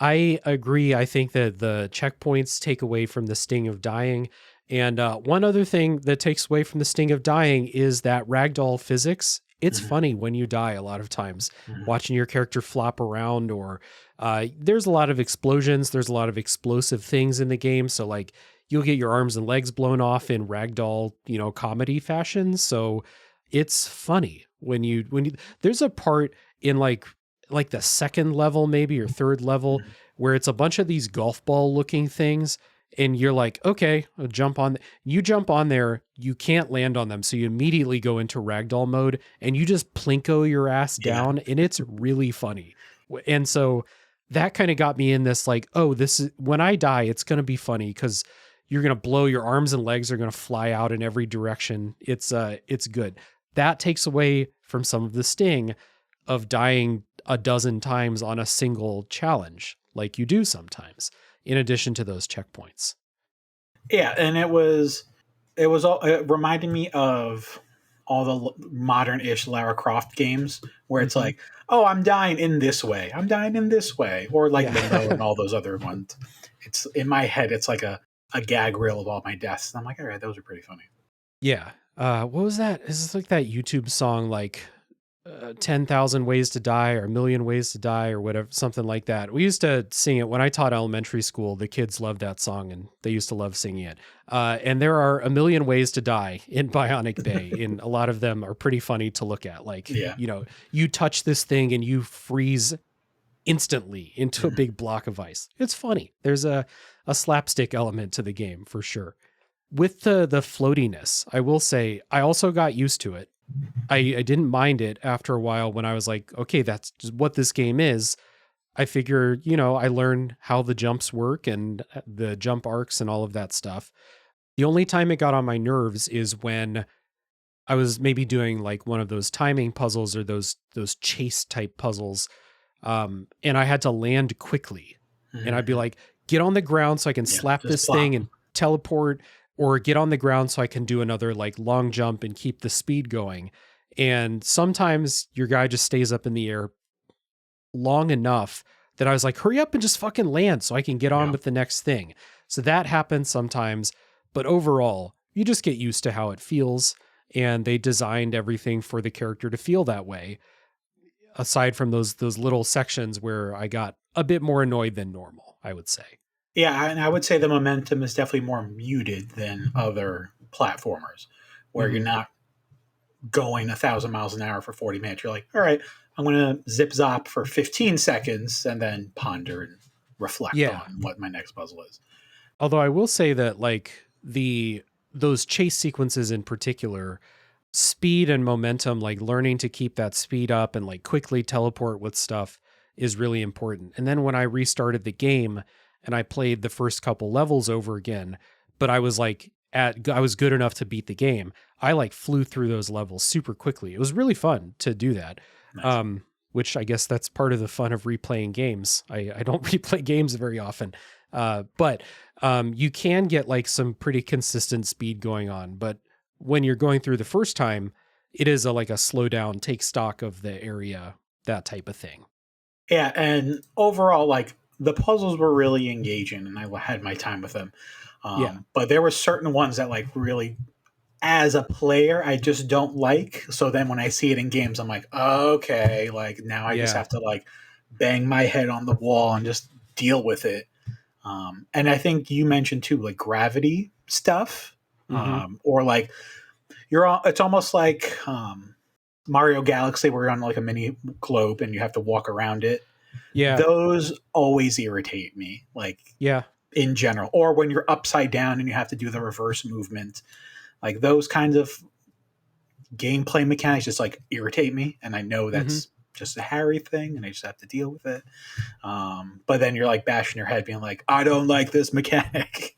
I agree. I think that the checkpoints take away from the sting of dying. And one other thing that takes away from the sting of dying is that ragdoll physics. It's funny when you die a lot of times, watching your character flop around or there's a lot of explosions. There's a lot of explosive things in the game. So you'll get your arms and legs blown off in ragdoll, comedy fashion. So it's funny when you there's a part in like the second level, maybe, or third level, where it's a bunch of these golf ball looking things. And you're like, okay, I'll jump on. You jump on there, you can't land on them. So you immediately go into ragdoll mode and you just plinko your ass down. And it's really funny. And so that kind of got me in this this is when I die, it's going to be funny because you're going to blow, your arms and legs are going to fly out in every direction. It's good. That takes away from some of the sting of dying a dozen times on a single challenge, like you do sometimes, in addition to those checkpoints. Yeah, and it reminded me of all the modern-ish Lara Croft games where it's like, oh, I'm dying in this way. Or Limbo and all those other ones. It's in my head, it's like a gag reel of all my deaths. And I'm like, all right, those are pretty funny. Yeah. What was that? Is this like that YouTube song, 10,000 Ways to Die or A Million Ways to Die or whatever, something like that. We used to sing it when I taught elementary school. The kids loved that song and they used to love singing it. And there are a million ways to die in Bionic Bay. And a lot of them are pretty funny to look at. You touch this thing and you freeze instantly into a big block of ice. It's funny. There's a slapstick element to the game for sure. With the floatiness, I will say, I also got used to it. I didn't mind it after a while when I was like, okay, that's just what this game is. I figure, I learn how the jumps work and the jump arcs and all of that stuff. The only time it got on my nerves is when I was maybe doing like one of those timing puzzles or those chase type puzzles. And I had to land quickly. And I'd be like, get on the ground so I can slap this thing and teleport, or get on the ground so I can do another like long jump and keep the speed going. And sometimes your guy just stays up in the air long enough that I was like, hurry up and just fucking land so I can get on with the next thing. So that happens sometimes, but overall, you just get used to how it feels, and they designed everything for the character to feel that way. Aside from those little sections where I got a bit more annoyed than normal, I would say. Yeah, and I would say the momentum is definitely more muted than other platformers, where you're not going 1,000 miles an hour for 40 minutes. You're like, all right, I'm going to zip zop for 15 seconds and then ponder and reflect on what my next puzzle is. Although I will say that like those chase sequences in particular, speed and momentum, like learning to keep that speed up and like quickly teleport with stuff is really important. And then when I restarted the game and I played the first couple levels over again, but I was like I was good enough to beat the game, I like flew through those levels super quickly. It was really fun to do that. Nice. Which I guess that's part of the fun of replaying games. I don't replay games very often. But you can get like some pretty consistent speed going on. But when you're going through the first time, it is like a slow down, take stock of the area, that type of thing. Yeah, and overall, like the puzzles were really engaging, and I had my time with them. But there were certain ones that like really, as a player, I just don't like. So then when I see it in games, I'm like, okay, like now I just have to like bang my head on the wall and just deal with it. And I think you mentioned too, like gravity stuff, or like it's almost like Mario Galaxy, where you're on like a mini globe and you have to walk around it. Yeah, those always irritate me. Like, in general, or when you're upside down and you have to do the reverse movement, like those kinds of gameplay mechanics just like irritate me. And I know that's just a Harry thing and I just have to deal with it. But then you're like bashing your head being like, I don't like this mechanic.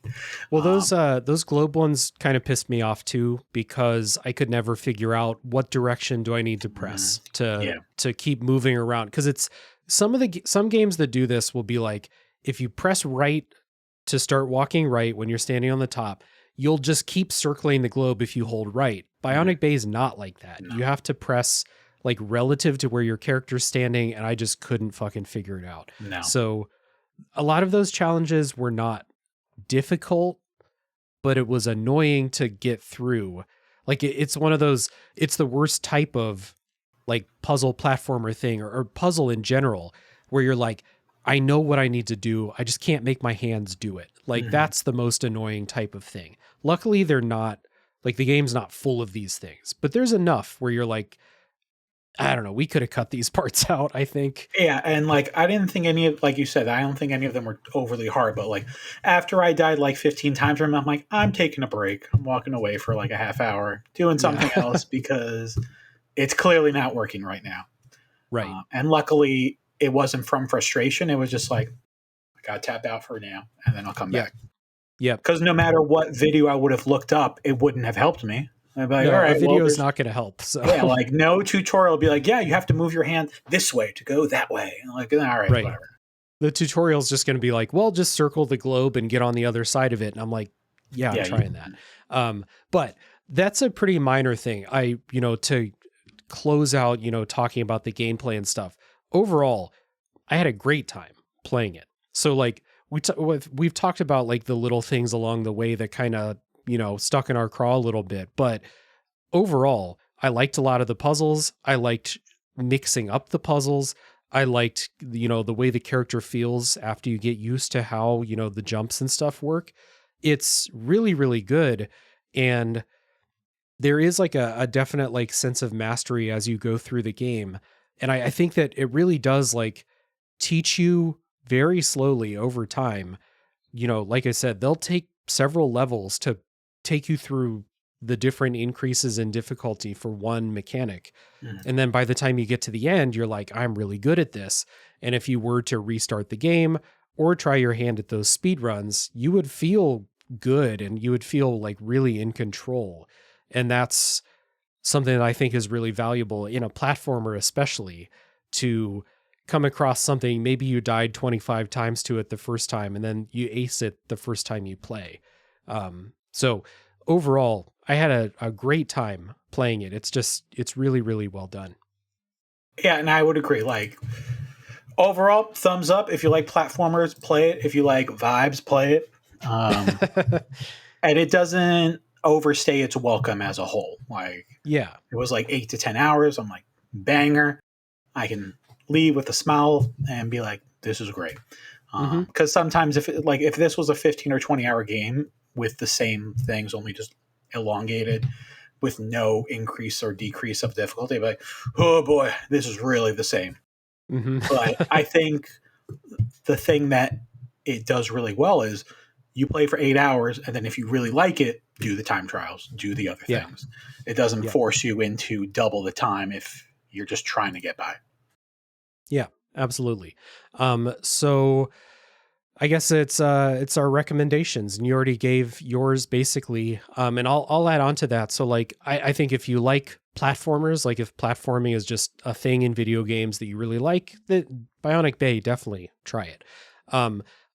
Well, those globe ones kind of pissed me off too, because I could never figure out what direction do I need to press to keep moving around. Cause it's some games that do this will be like, if you press right to start walking right when you're standing on the top, you'll just keep circling the globe if you hold right. Bionic Bay is not like that. No. You have to press like relative to where your character's standing, and I just couldn't fucking figure it out. No. So a lot of those challenges were not difficult, but it was annoying to get through. Like it's one of those, it's the worst type of like puzzle platformer thing or puzzle in general, where you're like, I know what I need to do. I just can't make my hands do it. Like that's the most annoying type of thing. Luckily, they're not like the game's not full of these things, but there's enough where you're like, I don't know, we could have cut these parts out, I think. Yeah. And like, I didn't think any of, like you said, I don't think any of them were overly hard, but like after I died like 15 times from them, I'm like, I'm taking a break. I'm walking away for like a half hour doing something else because it's clearly not working right now. Right. And luckily, it wasn't from frustration. It was just like, I got to tap out for now, and then I'll come back. Yeah. Because no matter what video I would have looked up, it wouldn't have helped me. I'd be like, all right, video is not going to help. So yeah, like no tutorial will be like, yeah, you have to move your hand this way to go that way. I'm like, all right, whatever. The tutorial is just going to be like, well, just circle the globe and get on the other side of it. And I'm like, I'm trying that. But that's a pretty minor thing. To close out, talking about the gameplay and stuff. Overall, I had a great time playing it. So like we've talked about like the little things along the way that kind of, stuck in our craw a little bit, but overall, I liked a lot of the puzzles. I liked mixing up the puzzles. I liked, the way the character feels after you get used to how, the jumps and stuff work. It's really, really good. And there is like a definite like sense of mastery as you go through the game. And I think that it really does like teach you very slowly over time. Like I said, they'll take several levels to take you through the different increases in difficulty for one mechanic. Mm. And then by the time you get to the end, you're like, I'm really good at this. And if you were to restart the game or try your hand at those speed runs, you would feel good and you would feel like really in control. And that's something that I think is really valuable in a platformer, especially, to come across something. Maybe you died 25 times to it the first time and then you ace it the first time you play. So overall, I had a great time playing it. It's really, really well done. Yeah, and I would agree. Like, overall, thumbs up. If you like platformers, play it. If you like vibes, play it. And it doesn't overstay its welcome as a whole. Like, yeah, it was like 8 to 10 hours. I'm like, banger. I can leave with a smile and be like, this is great. Because sometimes if this was a 15 or 20 hour game with the same things, only just elongated with no increase or decrease of difficulty, I'd be like, oh boy, this is really the same. But I think the thing that it does really well is you play for 8 hours, and then if you really like it, do the time trials, do the other things. It doesn't force you into double the time if you're just trying to get by. Yeah, absolutely. So I guess it's our recommendations, and you already gave yours basically. And I'll add on to that. So like, I think if you like platformers, like if platforming is just a thing in video games that you really like, that Bionic Bay, definitely try it.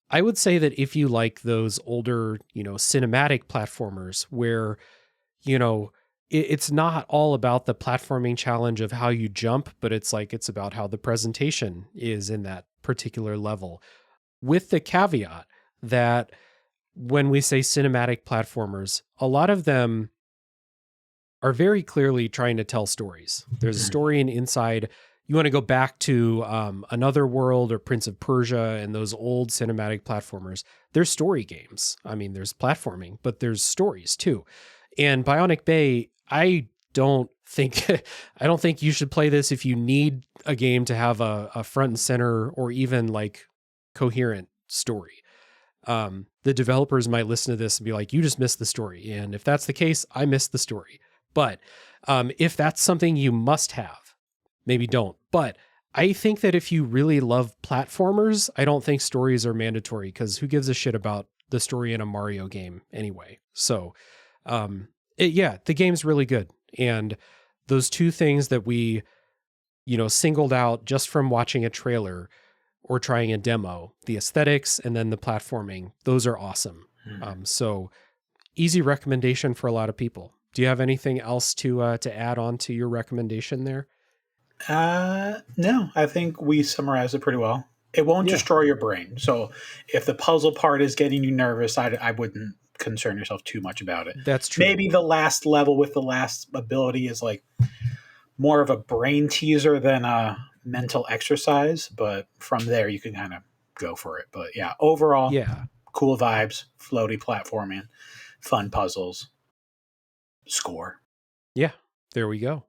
I would say that if you like those older, cinematic platformers where, it's not all about the platforming challenge of how you jump, but it's about how the presentation is in that particular level. With the caveat that when we say cinematic platformers, a lot of them are very clearly trying to tell stories. There's a story inside. You want to go back to Another World or Prince of Persia and those old cinematic platformers. There's story games. I mean, there's platforming, but there's stories too. And Bionic Bay, I don't think you should play this if you need a game to have a front and center or even like coherent story. The developers might listen to this and be like, you just missed the story. And if that's the case, I missed the story. But if that's something you must have, maybe don't. But I think that if you really love platformers, I don't think stories are mandatory, because who gives a shit about the story in a Mario game anyway? So the game's really good. And those two things that we, singled out just from watching a trailer or trying a demo, the aesthetics and then the platforming, those are awesome. So easy recommendation for a lot of people. Do you have anything else to add on to your recommendation there? No, I think we summarized it pretty well. It won't destroy your brain. So if the puzzle part is getting you nervous, I wouldn't concern yourself too much about it. That's true. Maybe the last level with the last ability is like more of a brain teaser than a mental exercise, but from there you can kind of go for it. But yeah, overall, cool vibes, floaty platforming, fun puzzles, score. Yeah, there we go.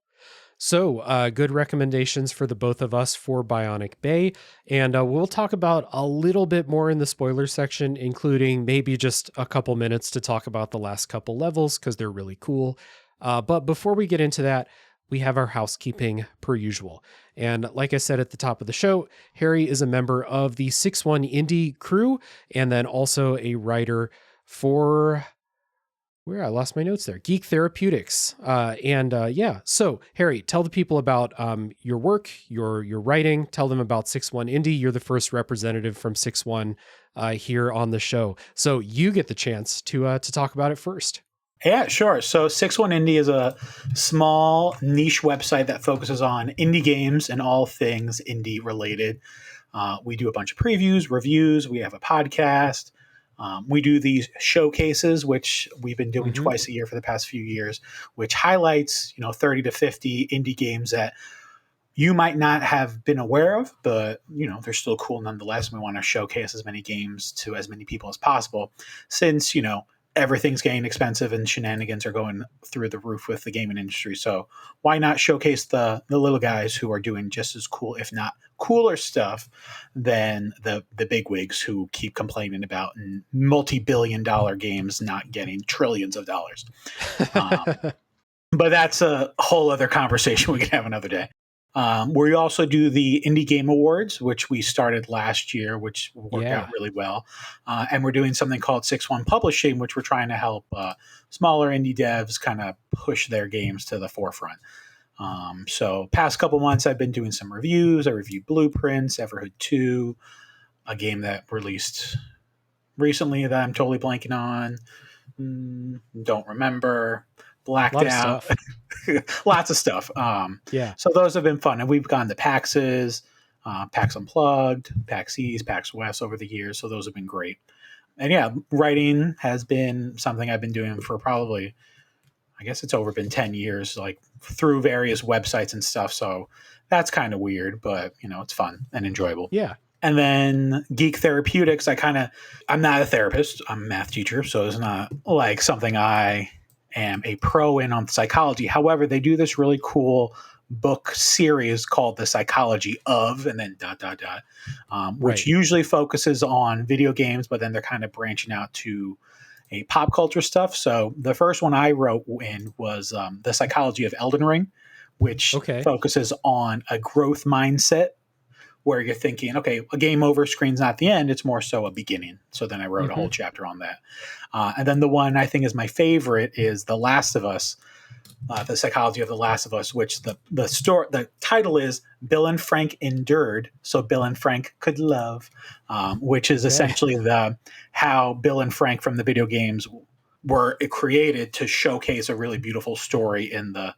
So good recommendations for the both of us for Bionic Bay. And we'll talk about a little bit more in the spoiler section, including maybe just a couple minutes to talk about the last couple levels, because they're really cool. But before we get into that, we have our housekeeping per usual. And like I said at the top of the show, Harry is a member of the 6-1 Indie crew, and then also a writer for... where I lost my notes there. Geek Therapeutics. So Harry, tell the people about your work, your writing. Tell them about 6-1 Indie. You're the first representative from 6-1 here on the show. So you get the chance to talk about it first. Yeah, sure. So 6-1 Indie is a small niche website that focuses on indie games and all things indie related. We do a bunch of previews, reviews. We have a podcast. We do these showcases, which we've been doing twice a year for the past few years, which highlights, 30 to 50 indie games that you might not have been aware of, but, they're still cool nonetheless. We want to showcase as many games to as many people as possible, since, everything's getting expensive and shenanigans are going through the roof with the gaming industry. So why not showcase the little guys who are doing just as cool, if not cooler stuff than the bigwigs who keep complaining about multi-billion-dollar games not getting trillions of dollars. But that's a whole other conversation we can have another day. We also do the Indie Game Awards, which we started last year, which worked out really well. And we're doing something called 6-1 Publishing, which we're trying to help smaller indie devs kind of push their games to the forefront. So past couple months, I've been doing some reviews. I reviewed Blueprints, Everhood 2, a game that released recently that I'm totally blanking on. Don't remember. Blacked out. Lots of stuff. So those have been fun. And we've gone to PAXs, PAX Unplugged, PAX East, PAX West over the years. So those have been great. And yeah, writing has been something I've been doing for probably, I guess it's been 10 years, like through various websites and stuff. So that's kind of weird, but it's fun and enjoyable. Yeah. And then Geek Therapeutics, I'm not a therapist. I'm a math teacher. So it's not like something I am a pro in on psychology. However, they do this really cool book series called The Psychology of, and then ... which usually focuses on video games, but then they're kind of branching out to a pop culture stuff. So the first one I wrote in was The Psychology of Elden Ring, which focuses on a growth mindset where you're thinking, okay, a game over screen's not the end. It's more so a beginning. So then I wrote a whole chapter on that. And then the one I think is my favorite is The Last of Us, The Psychology of The Last of Us, which the title is Bill and Frank Endured, so Bill and Frank could love, which is essentially how Bill and Frank from the video games were created to showcase a really beautiful story in the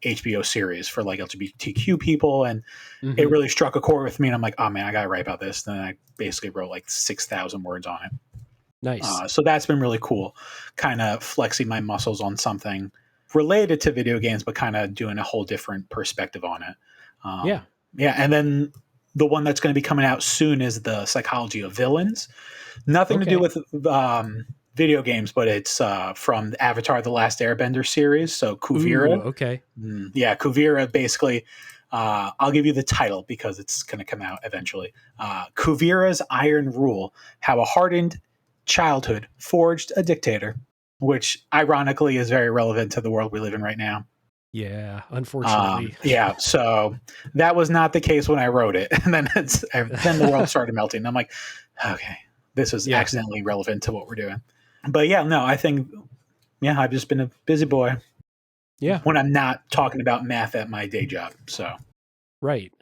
HBO series for like LGBTQ people. And it really struck a chord with me. And I'm like, oh man, I got to write about this. Then I basically wrote like 6,000 words on it. Nice. So that's been really cool, kind of flexing my muscles on something related to video games, but kind of doing a whole different perspective on it. Yeah. And then the one that's going to be coming out soon is The Psychology of Villains. Nothing to do with video games, but it's from the Avatar: The Last Airbender series. So Kuvira. Kuvira basically, I'll give you the title because it's going to come out eventually. Kuvira's Iron Rule: How a Hardened Childhood Forged a Dictator, which ironically is very relevant to the world we live in right now. Yeah, unfortunately. So that was not the case when I wrote it. And then the world started melting. I'm like, okay, this is accidentally relevant to what we're doing. But I think, I've just been a busy boy. Yeah. When I'm not talking about math at my day job. So. Right.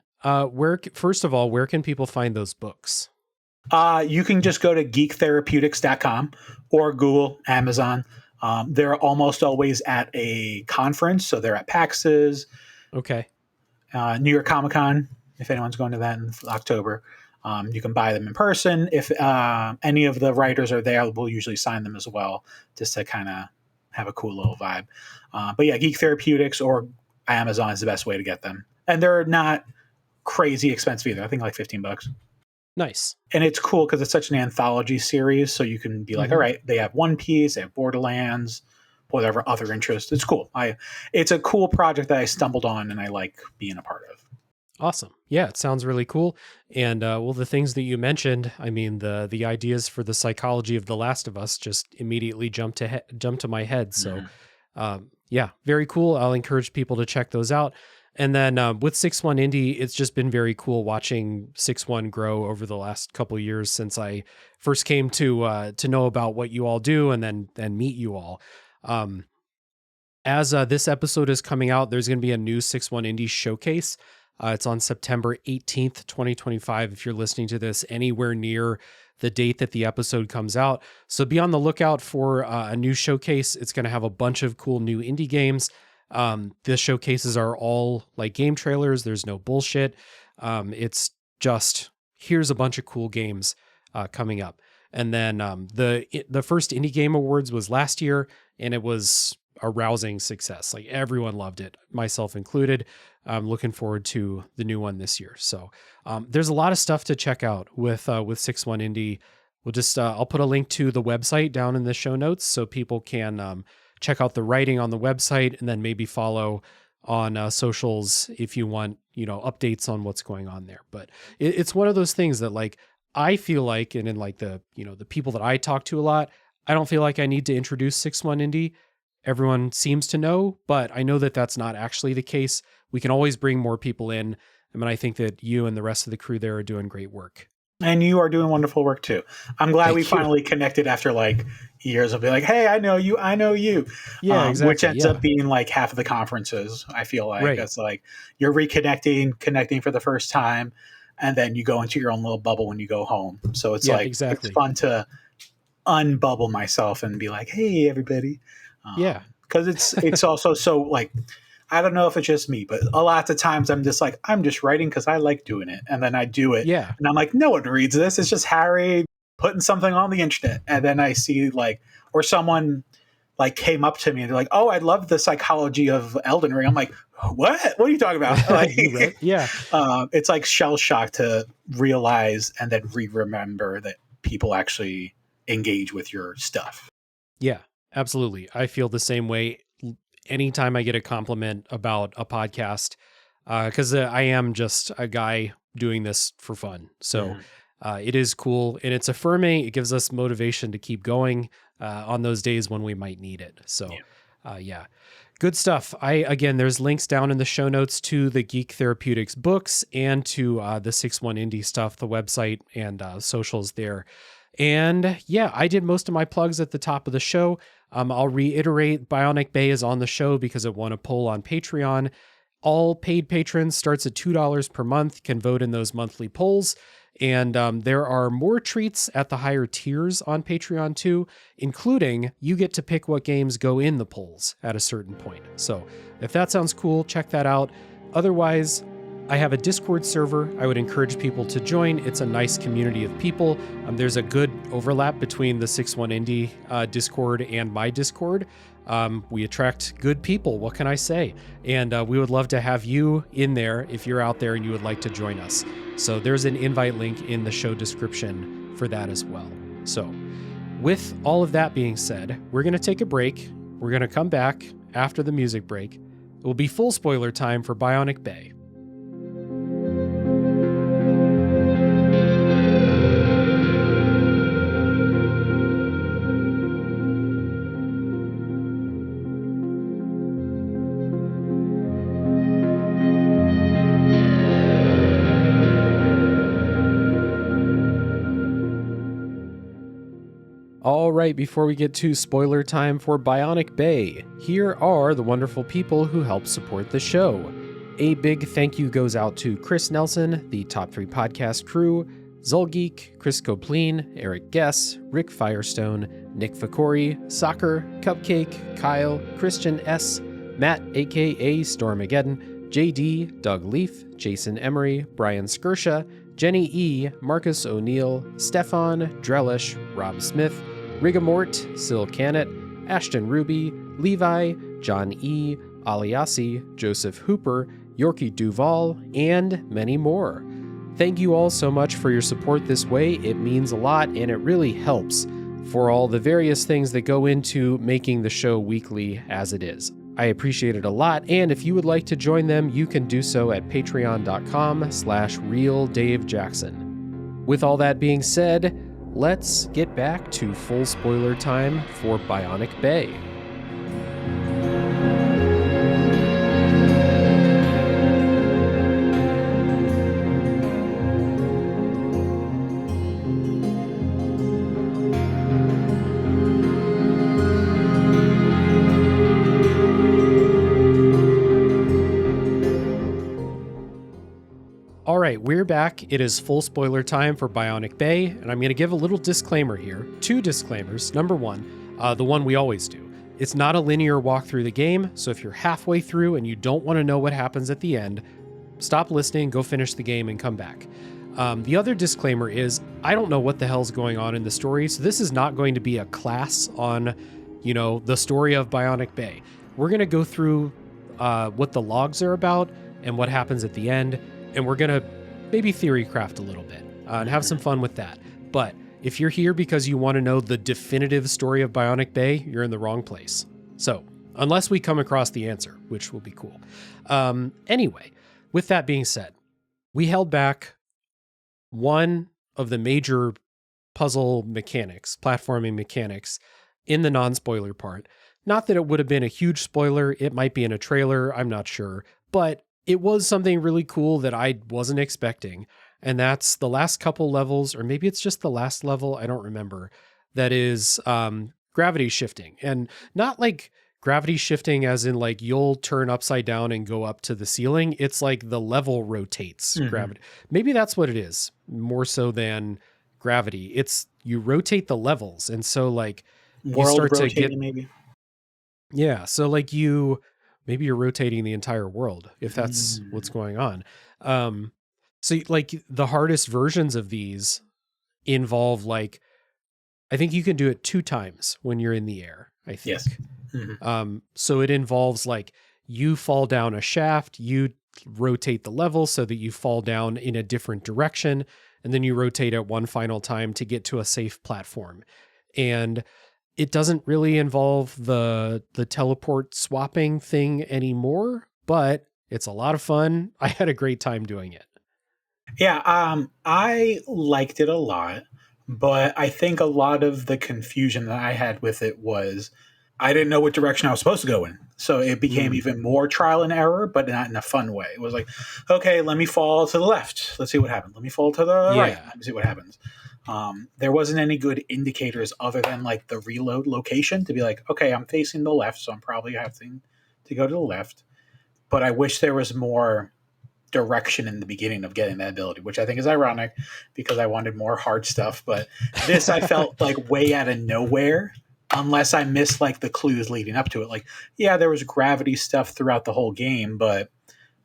First of all, where can people find those books? You can just go to geektherapeutics.com or Google, Amazon. They're almost always at a conference. So they're at PAXs. Okay. New York Comic Con, if anyone's going to that in October. You can buy them in person. If any of the writers are there, we'll usually sign them as well, just to kind of have a cool little vibe. But yeah, Geek Therapeutics or Amazon is the best way to get them. And they're not crazy expensive either. I think like $15. Nice. And it's cool because it's such an anthology series. So you can be like, all right, they have One Piece, they have Borderlands, whatever other interest. It's cool. It's a cool project that I stumbled on and I like being a part of. Awesome. Yeah, it sounds really cool. And the things that you mentioned, I mean, the ideas for The Psychology of The Last of Us just immediately jumped to my head. So very cool. I'll encourage people to check those out. And then with 6-1 Indie, it's just been very cool watching 6-1 grow over the last couple of years since I first came to know about what you all do and then meet you all. As this episode is coming out, there's going to be a new 6-1 Indie showcase. It's on September 18th, 2025, if you're listening to this anywhere near the date that the episode comes out. So be on the lookout for a new showcase. It's going to have a bunch of cool new indie games. The showcases are all like game trailers. There's no bullshit. It's just, here's a bunch of cool games coming up. And then the first Indie Game Awards was last year, and it was a rousing success. Like everyone loved it, myself included. I'm looking forward to the new one this year. So there's a lot of stuff to check out with 6-1 Indie. we'll just, I'll put a link to the website down in the show notes so people can check out the writing on the website and then maybe follow on socials if you want, updates on what's going on there. But it's one of those things that like, I feel like, and in like the people that I talk to a lot, I don't feel like I need to introduce 6-1 Indie. Everyone seems to know, but I know that that's not actually the case. We can always bring more people in. I mean, I think that you and the rest of the crew there are doing great work. And you are doing wonderful work too. I'm glad we finally connected after like years of being like, hey, I know you. Yeah, exactly. Which ends up being like half of the conferences. I feel like it's like you're connecting for the first time, and then you go into your own little bubble when you go home. So it's it's fun to unbubble myself and be like, hey, everybody. Because it's also so like, I don't know if it's just me, but a lot of times I'm just writing because I like doing it. And then I do it. Yeah. And I'm like, no one reads this. It's just Harry putting something on the internet. And then I see or someone came up to me and they're like, oh, I love the psychology of Elden Ring. I'm like, what? What are you talking about? Yeah. It's like shell shock to realize and then remember that people actually engage with your stuff. Yeah, absolutely. I feel the same way anytime I get a compliment about a podcast, because I am just a guy doing this for fun. So it is cool and it's affirming. It gives us motivation to keep going on those days when we might need it. So good stuff. Again, there's links down in the show notes to the Geek Therapeutics books and to the 6-1 Indie stuff, the website and socials there. And yeah, I did most of my plugs at the top of the show. I'll reiterate, Bionic Bay is on the show because it won a poll on Patreon. All paid patrons starts at $2 per month, can vote in those monthly polls. And there are more treats at the higher tiers on Patreon too, including you get to pick what games go in the polls at a certain point. So if that sounds cool, check that out. Otherwise, I have a Discord server. I would encourage people to join. It's a nice community of people. There's a good overlap between the 6-1 Indie Discord and my Discord. We attract good people. What can I say? And we would love to have you in there if you're out there and you would like to join us. So there's an invite link in the show description for that as well. So with all of that being said, we're going to take a break. We're going to come back after the music break. It will be full spoiler time for Bionic Bay. All right, before we get to spoiler time for Bionic Bay, here are the wonderful people who help support the show. A big thank you goes out to Chris Nelson, the Top 3 Podcast crew, Zulgeek, Chris Copleen, Eric Guess, Rick Firestone, Nick Fakori, Soccer, Cupcake, Kyle, Christian S., Matt aka Stormageddon, JD, Doug Leaf, Jason Emery, Brian Skirsha, Jenny E., Marcus O'Neill, Stefan, Drellish, Rob Smith, Rigamort, Sil Canet, Ashton Ruby, Levi, John E., Aliasi, Joseph Hooper, Yorkie Duval, and many more. Thank you all so much for your support this way. It means a lot and it really helps for all the various things that go into making the show weekly as it is. I appreciate it a lot, and if you would like to join them, you can do so at patreon.com/RealDaveJackson. With all that being said, let's get back to full spoiler time for Bionic Bay. All right, we're back. It is full spoiler time for Bionic Bay, and I'm going to give a little disclaimer here. 2 disclaimers. Number 1, the one we always do. It's not a linear walk through the game, so if you're halfway through and you don't want to know what happens at the end, stop listening, go finish the game, and come back. The other disclaimer is, I don't know what the hell's going on in the story, so this is not going to be a class on, the story of Bionic Bay. We're going to go through what the logs are about and what happens at the end, and we're going to maybe theorycraft a little bit and have some fun with that. But if you're here because you want to know the definitive story of Bionic Bay, you're in the wrong place. So, unless we come across the answer, which will be cool. Anyway, with that being said, we held back one of the major puzzle mechanics, platforming mechanics, in the non-spoiler part. Not that it would have been a huge spoiler. It might be in a trailer. I'm not sure. But it was something really cool that I wasn't expecting. And that's the last couple levels, or maybe it's just the last level. I don't remember. That is gravity shifting. And not like gravity shifting as in like you'll turn upside down and go up to the ceiling. It's like the level rotates gravity. Maybe that's what it is, more so than gravity. It's you rotate the levels. And so like you start to get maybe. Yeah. So like maybe you're rotating the entire world if that's what's going on. So like the hardest versions of these involve like, I think you can do it 2 times when you're in the air, I think. Yes. So it involves like you fall down a shaft, you rotate the level so that you fall down in a different direction, and then you rotate it one final time to get to a safe platform. And it doesn't really involve the teleport swapping thing anymore, but it's a lot of fun. I had a great time doing it. Yeah, I liked it a lot, but I think a lot of the confusion that I had with it was I didn't know what direction I was supposed to go in. So it became even more trial and error, but not in a fun way. It was like, okay, let me fall to the left. Let's see what happens. Let me fall to the right. Let me see what happens. There wasn't any good indicators other than like the reload location to be like, okay, I'm facing the left, so I'm probably having to go to the left. But I wish there was more direction in the beginning of getting that ability, which I think is ironic because I wanted more hard stuff. But this I felt like way out of nowhere unless I missed like the clues leading up to it. Like, yeah, there was gravity stuff throughout the whole game, but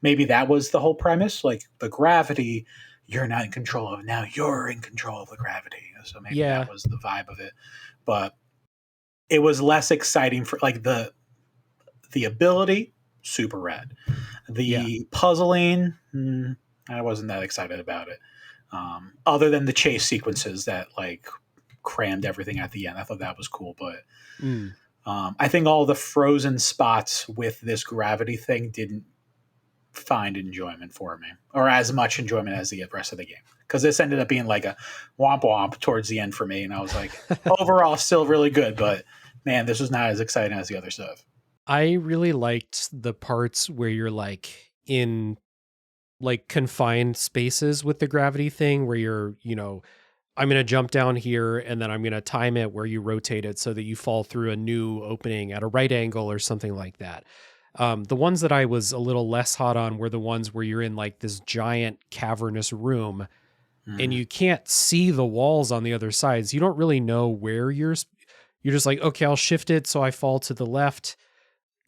maybe that was the whole premise. Like the gravity, you're not in control of. Now you're in control of the gravity. So maybe that was the vibe of it. But it was less exciting for like the ability, super rad. The puzzling, I wasn't that excited about it. Other than the chase sequences that like crammed everything at the end. I thought that was cool. But I think all the frozen spots with this gravity thing didn't find enjoyment for me, or as much enjoyment as the rest of the game. Because this ended up being like a womp womp towards the end for me. And I was like, overall, still really good. But man, this was not as exciting as the other stuff. I really liked the parts where you're like in like confined spaces with the gravity thing where you're, I'm going to jump down here and then I'm going to time it where you rotate it so that you fall through a new opening at a right angle or something like that. The ones that I was a little less hot on were the ones where you're in like this giant cavernous room and you can't see the walls on the other sides. You don't really know where you're just like, okay, I'll shift it so I fall to the left.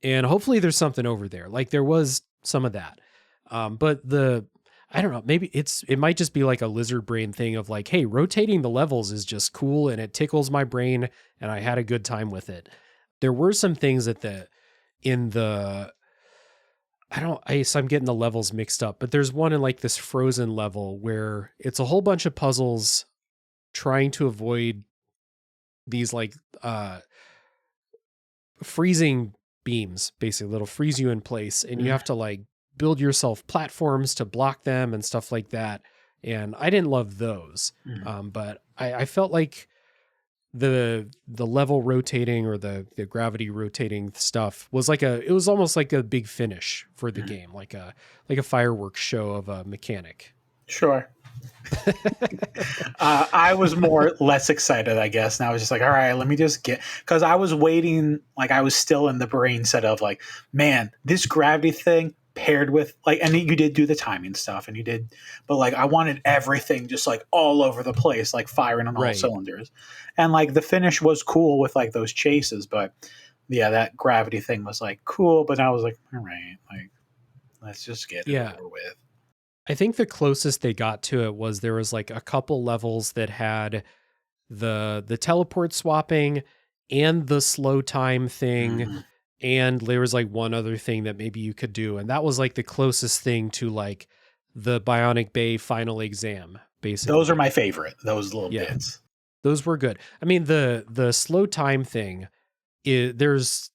And hopefully there's something over there. Like there was some of that. But I don't know, maybe it might just be like a lizard brain thing of like, hey, rotating the levels is just cool and it tickles my brain and I had a good time with it. There were some things I'm getting the levels mixed up, but there's one in like this frozen level where it's a whole bunch of puzzles trying to avoid these like, freezing beams, basically that'll freeze you in place and you have to like build yourself platforms to block them and stuff like that. And I didn't love those. But I felt like the level rotating or the gravity rotating stuff was it was almost like a big finish for the game, like a fireworks show of a mechanic. Sure. I was less excited, I guess. And I was just like, all right, let me just because I was waiting, like I was still in the brain set of like, man, this gravity thing paired with like, and you did do the timing stuff and but like I wanted everything just like all over the place, like firing on all cylinders. And like the finish was cool with like those chases, but yeah, that gravity thing was like cool, but I was like, all right, like let's just get it over with. I think the closest they got to it was there was like a couple levels that had the teleport swapping and the slow time thing. And there was like one other thing that maybe you could do. And that was like the closest thing to like the Bionic Bay final exam, basically. Those are my favorite, those little bits. Those were good. I mean, the slow time thing, there was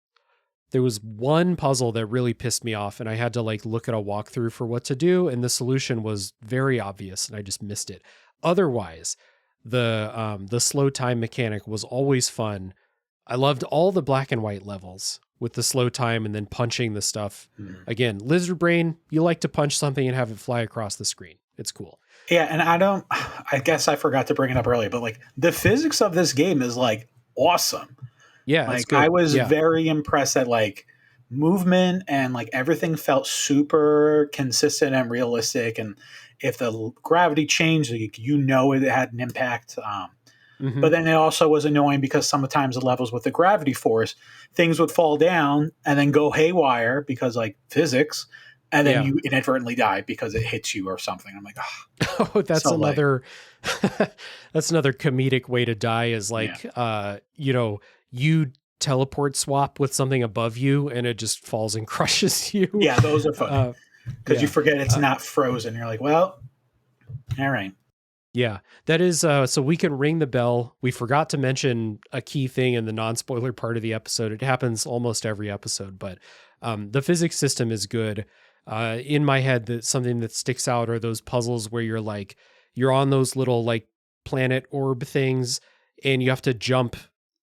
one puzzle that really pissed me off, and I had to like look at a walkthrough for what to do, and the solution was very obvious, and I just missed it. Otherwise, the slow time mechanic was always fun. I loved all the black and white levels with the slow time and then punching the stuff. Again, lizard brain, you like to punch something and have it fly across the screen. It's cool. Yeah, and I guess I forgot to bring it up earlier, but like the physics of this game is like awesome. Yeah, like I was very impressed at like movement, and like everything felt super consistent and realistic. And if the gravity changed, like, it had an impact. But then it also was annoying because sometimes the levels with the gravity force, things would fall down and then go haywire because like physics, and then you inadvertently die because it hits you or something. I'm like, oh, that's so another that's another comedic way to die, is like you teleport swap with something above you and it just falls and crushes you. Yeah, those are funny because you forget it's not frozen. You're like, well, all right. Yeah, that is, so we can ring the bell. We forgot to mention a key thing in the non-spoiler part of the episode. It happens almost every episode, but the physics system is good. In my head, that something that sticks out are those puzzles where you're on those little like planet orb things, and you have to jump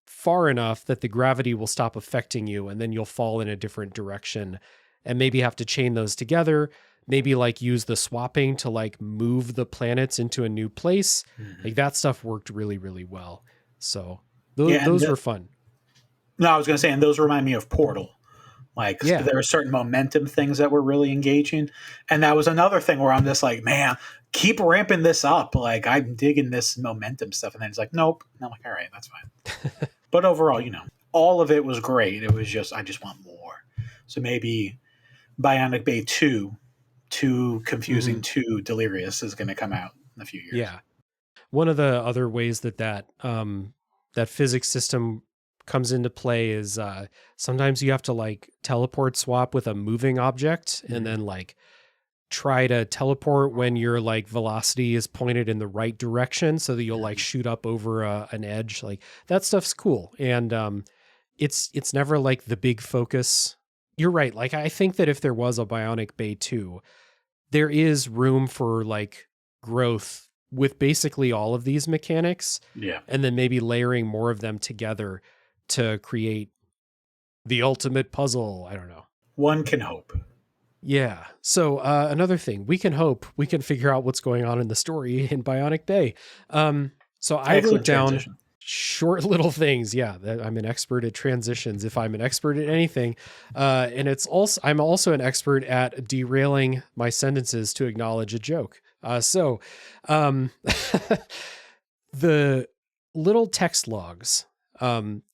far enough that the gravity will stop affecting you, and then you'll fall in a different direction, and maybe have to chain those together. Maybe like use the swapping to like move the planets into a new place. Like that stuff worked really, really well. So those were fun. No, I was going to say, and those remind me of Portal. Like there were certain momentum things that were really engaging. And that was another thing where I'm just like, man, keep ramping this up. Like I'm digging this momentum stuff. And then it's like, nope. And I'm like, all right, that's fine. But overall, all of it was great. It was just, I just want more. So maybe Bionic Bay 2, Too Confusing, Too Delirious is going to come out in a few years. Yeah. One of the other ways that physics system comes into play is sometimes you have to like teleport swap with a moving object and then like try to teleport when your like velocity is pointed in the right direction so that you'll like shoot up over an edge. Like that stuff's cool. And it's never like the big focus. You're right. Like I think that if there was a Bionic Bay 2, there is room for like growth with basically all of these mechanics. Yeah. And then maybe layering more of them together to create the ultimate puzzle. I don't know. One can hope. Yeah. So another thing, we can hope we can figure out what's going on in the story in Bionic Bay. So I wrote down short little things. Yeah. I'm an expert at transitions. If I'm an expert at anything, and I'm also an expert at derailing my sentences to acknowledge a joke. So the little text logs,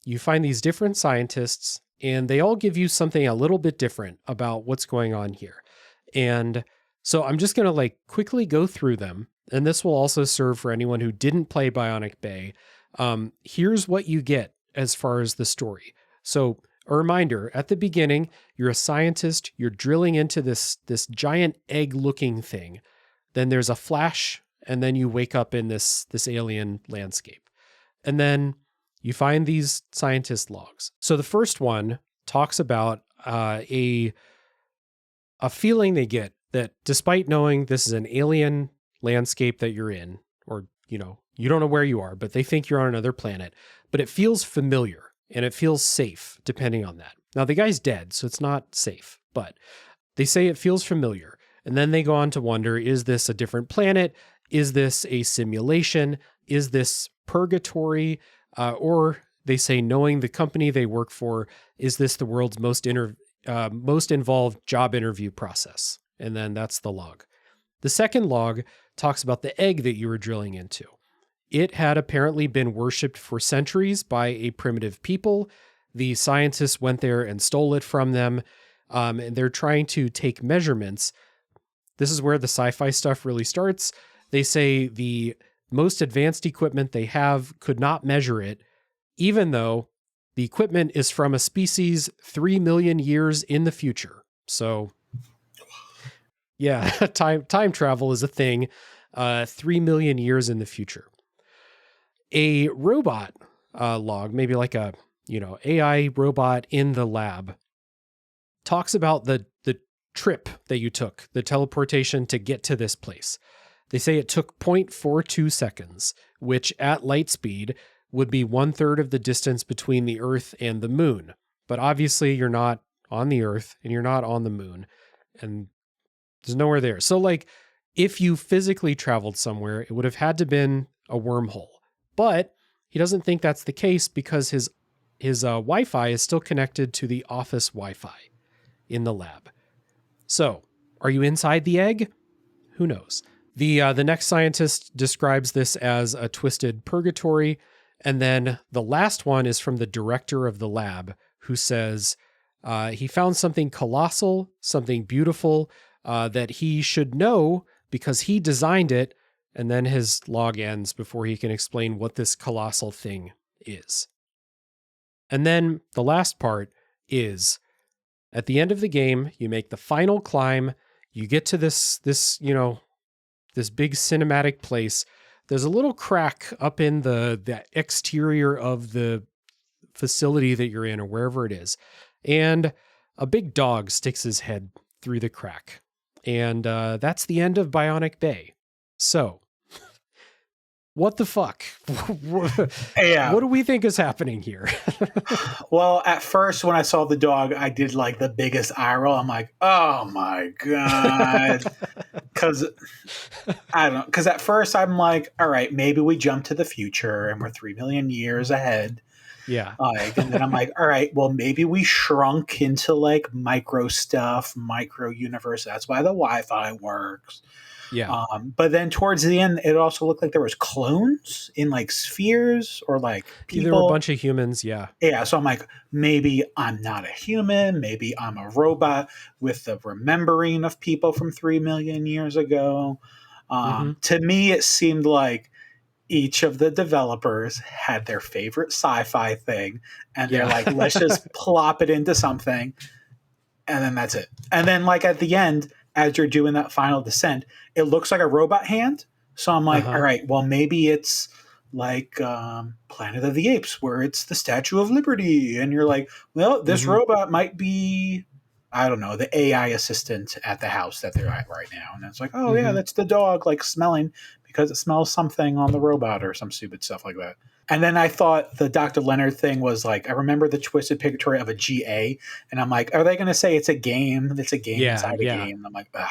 you find these different scientists and they all give you something a little bit different about what's going on here. And so I'm just going to like quickly go through them. And this will also serve for anyone who didn't play Bionic Bay. Here's what you get as far as the story. So a reminder, at the beginning, you're a scientist, you're drilling into this giant egg looking thing. Then there's a flash, and then you wake up in this alien landscape. And then you find these scientist logs. So the first one talks about a feeling they get that despite knowing this is an alien landscape that you're in, or, you don't know where you are, but they think you're on another planet, but it feels familiar and it feels safe depending on that. Now the guy's dead, so it's not safe, but they say it feels familiar. And then they go on to wonder, is this a different planet? Is this a simulation? Is this purgatory? Or they say, knowing the company they work for, is this the world's most involved job interview process? And then that's the log. The second log talks about the egg that you were drilling into. It had apparently been worshipped for centuries by a primitive people. The scientists went there and stole it from them. And they're trying to take measurements. This is where the sci-fi stuff really starts. They say the most advanced equipment they have could not measure it, even though the equipment is from a species 3 million years in the future. So yeah, time travel is a thing, 3 million years in the future. a robot log, maybe like a, AI robot in the lab, talks about the trip that you took, the teleportation to get to this place. They say it took 0.42 seconds, which at light speed would be 1/3 of the distance between the Earth and the moon. But obviously you're not on the Earth and you're not on the moon, and there's nowhere there. So like, if you physically traveled somewhere, it would have had to been a wormhole. But he doesn't think that's the case because his Wi-Fi is still connected to the office Wi-Fi in the lab. So, are you inside the egg? Who knows? The next scientist describes this as a twisted purgatory, and then the last one is from the director of the lab, who says he found something colossal, something beautiful that he should know because he designed it, and then his log ends before he can explain what this colossal thing is. And then the last part is, at the end of the game, you make the final climb, you get to this big cinematic place. There's a little crack up in the exterior of the facility that you're in or wherever it is. And a big dog sticks his head through the crack. And that's the end of Bionic Bay. So, what the fuck? Yeah. What do we think is happening here? Well, at first, when I saw the dog, I did like the biggest eye roll. I'm like, oh my God. Because I don't know. Because at first, I'm like, all right, maybe we jump to the future and we're 3 million years ahead. Yeah. And then I'm like, all right, well, maybe we shrunk into like micro stuff, micro universe. That's why the Wi-Fi works. Yeah. But then towards the end, it also looked like there was clones in like spheres or like people. There were a bunch of humans. Yeah. Yeah. So I'm like, maybe I'm not a human. Maybe I'm a robot with the remembering of people from 3 million years ago. To me, it seemed like each of the developers had their favorite sci-fi thing, and they're like, let's just plop it into something, and then that's it. And then like at the end, as you're doing that final descent, it looks like a robot hand. So I'm like, all right, well, maybe it's like Planet of the Apes, where it's the Statue of Liberty. And you're like, well, this robot might be, I don't know, the AI assistant at the house that they're at right now. And it's like, oh, yeah, that's the dog, like smelling because it smells something on the robot or some stupid stuff like that. And then I thought the Dr. Leonard thing was like, I remember the twisted picture of a GA, and I'm like, are they going to say it's a game? It's a game inside a game. And I'm like, ugh.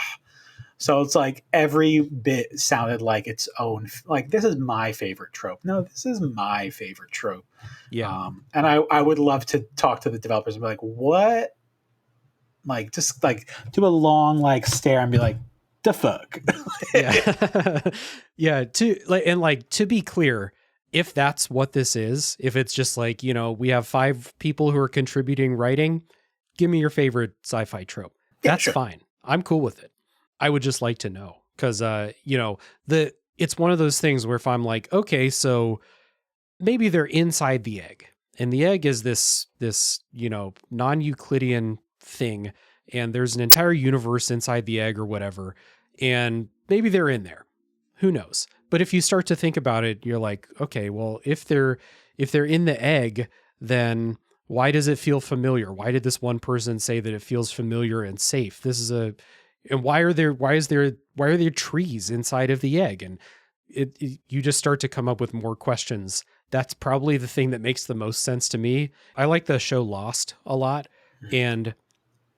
So it's like every bit sounded like its own, like, this is my favorite trope. No, this is my favorite trope. Yeah. And I would love to talk to the developers and be like, what? Like, just like do a long like stare and be like, the fuck? Yeah. To be clear, if that's what this is, if it's just like, we have 5 people who are contributing writing, give me your favorite sci-fi trope. That's fine. I'm cool with it. I would just like to know because, it's one of those things where if I'm like, okay, so maybe they're inside the egg, and the egg is this non-Euclidean thing, and there's an entire universe inside the egg or whatever, and maybe they're in there. Who knows? But if you start to think about it, you're like, okay, well, if they're in the egg, then why does it feel familiar? Why did this one person say that it feels familiar and safe? And why are there trees inside of the egg? And you just start to come up with more questions. That's probably the thing that makes the most sense to me. I like the show Lost a lot, and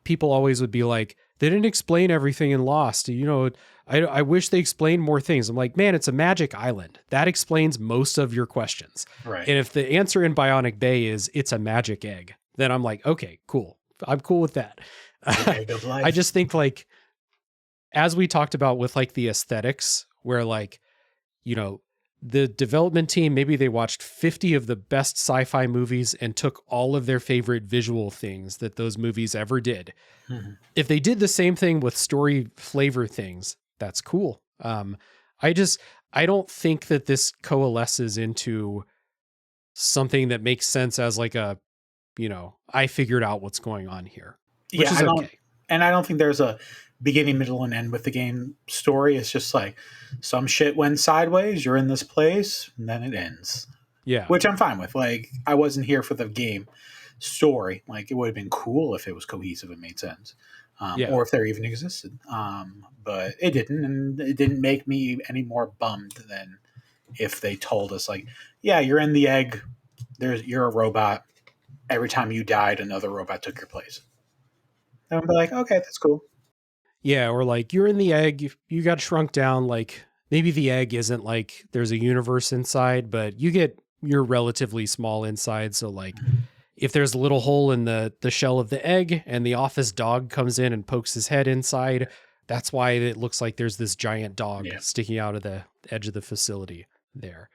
people always would be like, they didn't explain everything in Lost. I wish they explained more things. I'm like, man, it's a magic island. That explains most of your questions. Right. And if the answer in Bionic Bay is it's a magic egg, then I'm like, okay, cool. I'm cool with that. I just think like, as we talked about with like the aesthetics, where like, the development team, maybe they watched 50 of the best sci-fi movies and took all of their favorite visual things that those movies ever did. If they did the same thing with story flavor things, that's cool. I don't think that this coalesces into something that makes sense as like a, I figured out what's going on here. Which is okay. And I don't think there's a beginning, middle, and end with the game story. It's just like some shit went sideways. You're in this place, and then it ends. Yeah, which I'm fine with. Like, I wasn't here for the game story. Like, it would have been cool if it was cohesive and made sense, or if there even existed. But it didn't, and it didn't make me any more bummed than if they told us, like, yeah, you're in the egg. You're a robot. Every time you died, another robot took your place. And I'd be like, okay, that's cool. Yeah, or like you're in the egg, you got shrunk down. Like maybe the egg isn't like there's a universe inside, but you're relatively small inside. So like if there's a little hole in the shell of the egg and the office dog comes in and pokes his head inside, that's why it looks like there's this giant dog sticking out of the edge of the facility there.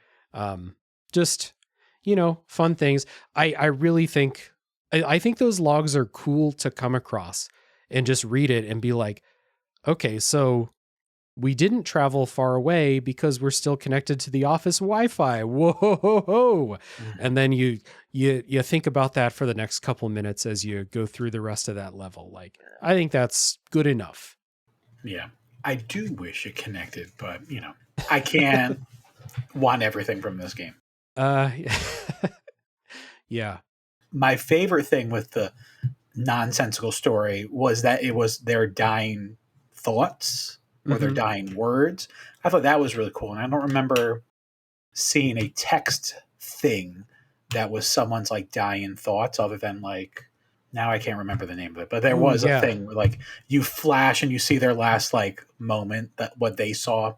Just, fun things. I really think, I think those logs are cool to come across and just read it and be like, okay, so we didn't travel far away because we're still connected to the office Wi-Fi. Whoa. And then you think about that for the next couple minutes as you go through the rest of that level. Like, I think that's good enough. Yeah. I do wish it connected, but I can't want everything from this game. Yeah. My favorite thing with the nonsensical story was that it was their dying thoughts or their dying words. I thought that was really cool. And I don't remember seeing a text thing that was someone's like dying thoughts, other than like, now I can't remember the name of it, but there was a thing where like you flash and you see their last like moment, that what they saw.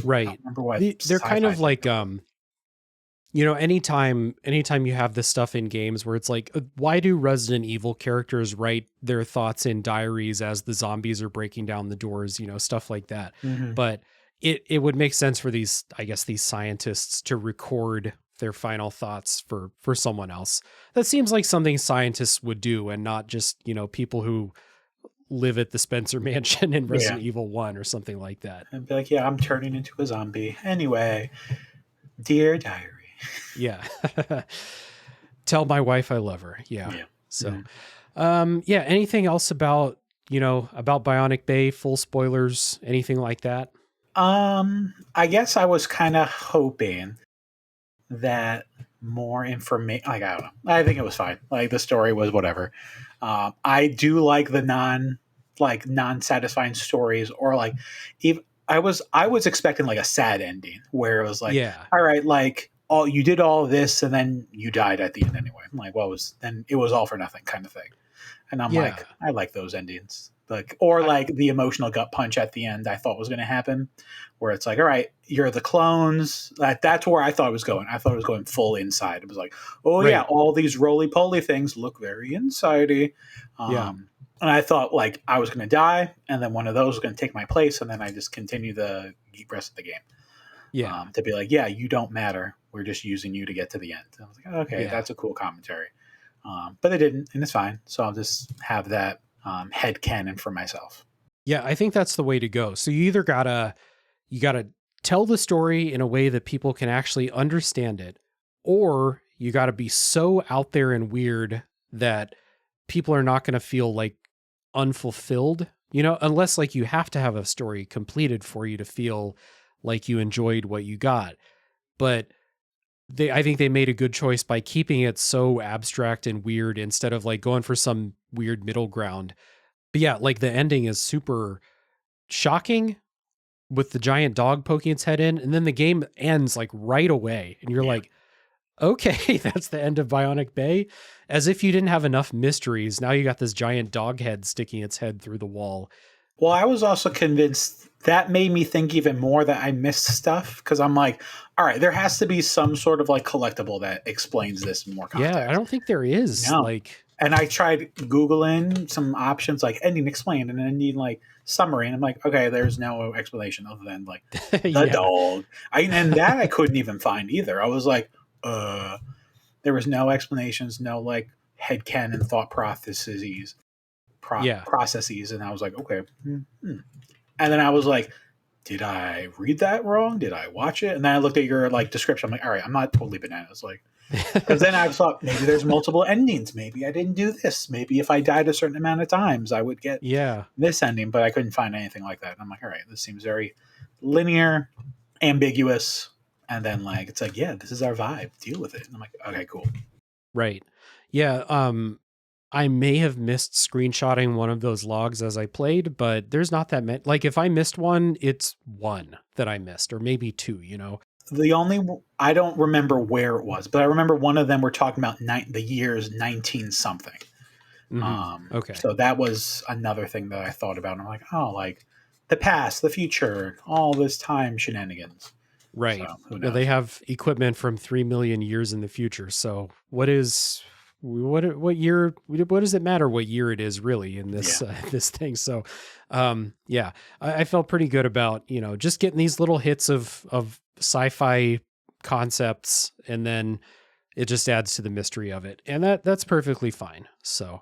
Right. I don't remember what they're kind of like, anytime you have this stuff in games where it's like, why do Resident Evil characters write their thoughts in diaries as the zombies are breaking down the doors, stuff like that. But it would make sense for these scientists to record their final thoughts for someone else. That seems like something scientists would do, and not just, people who live at the Spencer Mansion in Resident Evil 1 or something like that. And be like, yeah, I'm turning into a zombie. Anyway, dear diary. Yeah. Tell my wife I love her. Yeah. So, anything else about Bionic Bay, full spoilers, anything like that? I guess I was kind of hoping that more information, like, I don't know. I think it was fine. Like, the story was whatever. I do like the non-satisfying stories, or like, even I was expecting like a sad ending where it was like, all right, like, you did all this and then you died at the end anyway. I'm like, then it was all for nothing kind of thing. And I'm like, I like those endings. Like, or like the emotional gut punch at the end I thought was going to happen, where it's like, all right, you're the clones. That's where I thought it was going. I thought it was going full inside. It was like, yeah, all these roly-poly things look very insidey. And I thought like I was going to die, and then one of those was going to take my place, and then I just continue the rest of the game. To be like, yeah, you don't matter. We're just using you to get to the end. I was like, okay, that's a cool commentary. But they didn't, and it's fine. So I'll just have that headcanon for myself. Yeah, I think that's the way to go. So you either gotta tell the story in a way that people can actually understand it, or you gotta be so out there and weird that people are not going to feel like unfulfilled, unless like you have to have a story completed for you to feel like you enjoyed what you got. But I think they made a good choice by keeping it so abstract and weird instead of like going for some weird middle ground. But yeah, like the ending is super shocking with the giant dog poking its head in, and then the game ends like right away. And you're like, okay, that's the end of Bionic Bay. As if you didn't have enough mysteries. Now you got this giant dog head sticking its head through the wall. Well, I was also convinced that made me think even more that I missed stuff, because I'm like, all right, there has to be some sort of like collectible that explains this in more context. Yeah, I don't think there is. No. And I tried Googling some options like ending explained and ending like summary, and I'm like, okay, there's no explanation other than like the dog. And that I couldn't even find either. I was like, there was no explanations, no like headcanon thought processes. Processes, and I was like, okay. And then I was like, did I read that wrong? Did I watch it? And then I looked at your like description. I'm like, all right, I'm not totally bananas. Like, Because then I thought maybe there's multiple endings. Maybe I didn't do this. Maybe if I died a certain amount of times, I would get this ending. But I couldn't find anything like that. And I'm like, all right, this seems very linear, ambiguous. And then like it's like, yeah, this is our vibe. Deal with it. And I'm like, okay, cool. Right. Yeah. I may have missed screenshotting one of those logs as I played, but there's not that many. Like if I missed one, it's one that I missed, or maybe two, you know? I don't remember where it was, but I remember one of them were talking about the years 19 something. Okay. So that was another thing that I thought about. And I'm like, oh, like the past, the future, all this time shenanigans. Right. So, who knows? They have equipment from 3 million years in the future. So what does it matter what year it is really in this, this thing? So, I felt pretty good about, just getting these little hits of sci-fi concepts, and then it just adds to the mystery of it. And that's perfectly fine. So,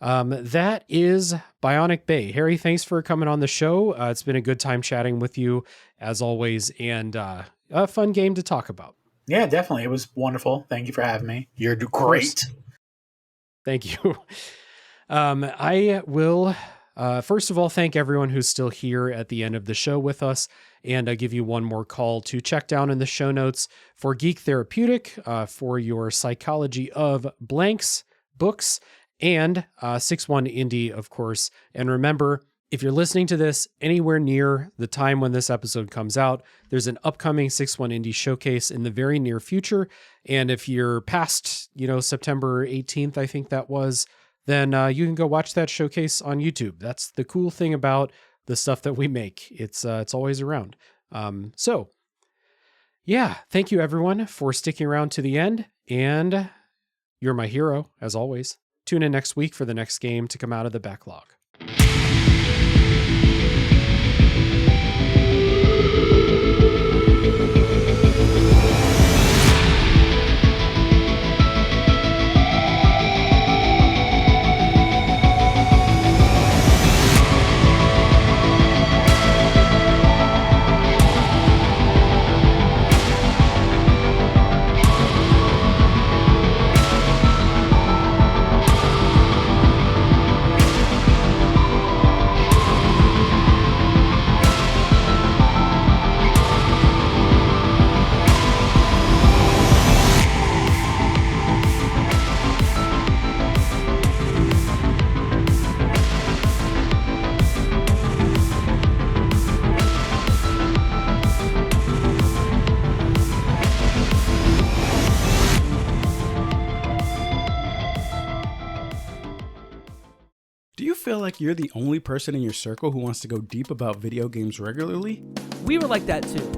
that is Bionic Bay. Harry, thanks for coming on the show. It's been a good time chatting with you as always, and a fun game to talk about. Yeah, definitely. It was wonderful. Thank you for having me. You're great. Thank you. I will, first of all, thank everyone who's still here at the end of the show with us. And I give you one more call to check down in the show notes for Geek Therapeutic, for your Psychology of Blanks books, and 6-1 Indie, of course. And remember, if you're listening to this anywhere near the time when this episode comes out, there's an upcoming 6-1 Indie showcase in the very near future. And if you're past, September 18th, I think that was, then you can go watch that showcase on YouTube. That's the cool thing about the stuff that we make. It's always around. So yeah, thank you everyone for sticking around to the end, and you're my hero as always. Tune in next week for the next game to come out of the backlog. Like you're the only person in your circle who wants to go deep about video games regularly? We were like that too,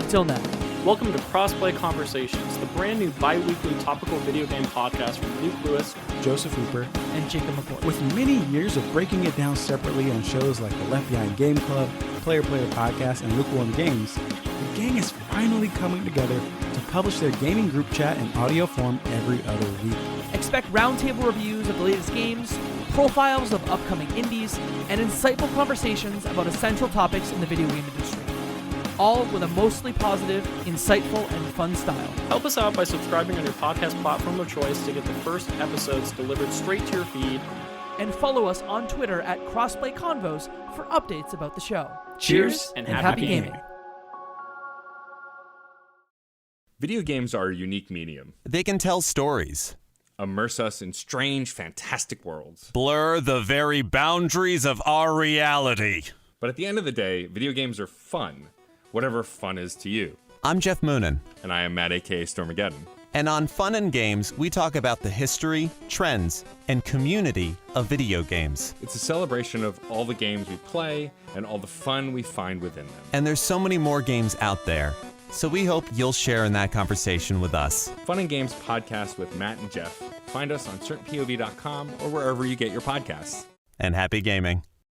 until now. Welcome to Crossplay Conversations, the brand new bi-weekly topical video game podcast from Luke Lewis, Joseph Hooper, and Jacob McCoy. With many years of breaking it down separately on shows like the Left Behind Game Club, Player Podcast, and Lukewarm Games, the gang is finally coming together to publish their gaming group chat in audio form every other week. Expect roundtable reviews of the latest games, profiles of upcoming indies, and insightful conversations about essential topics in the video game industry. All with a mostly positive, insightful, and fun style. Help us out by subscribing on your podcast platform of choice to get the first episodes delivered straight to your feed. And follow us on Twitter at Crossplay Convos for updates about the show. Cheers and happy gaming. Video games are a unique medium. They can tell stories, immerse us in strange, fantastic worlds, blur the very boundaries of our reality. But at the end of the day, video games are fun, whatever fun is to you. I'm Jeff Moonen. And I am Matt, aka Stormageddon. And on Fun and Games, we talk about the history, trends, and community of video games. It's a celebration of all the games we play and all the fun we find within them. And there's so many more games out there, so we hope you'll share in that conversation with us. Fun and Games podcast with Matt and Jeff. Find us on certainpov.com or wherever you get your podcasts. And happy gaming.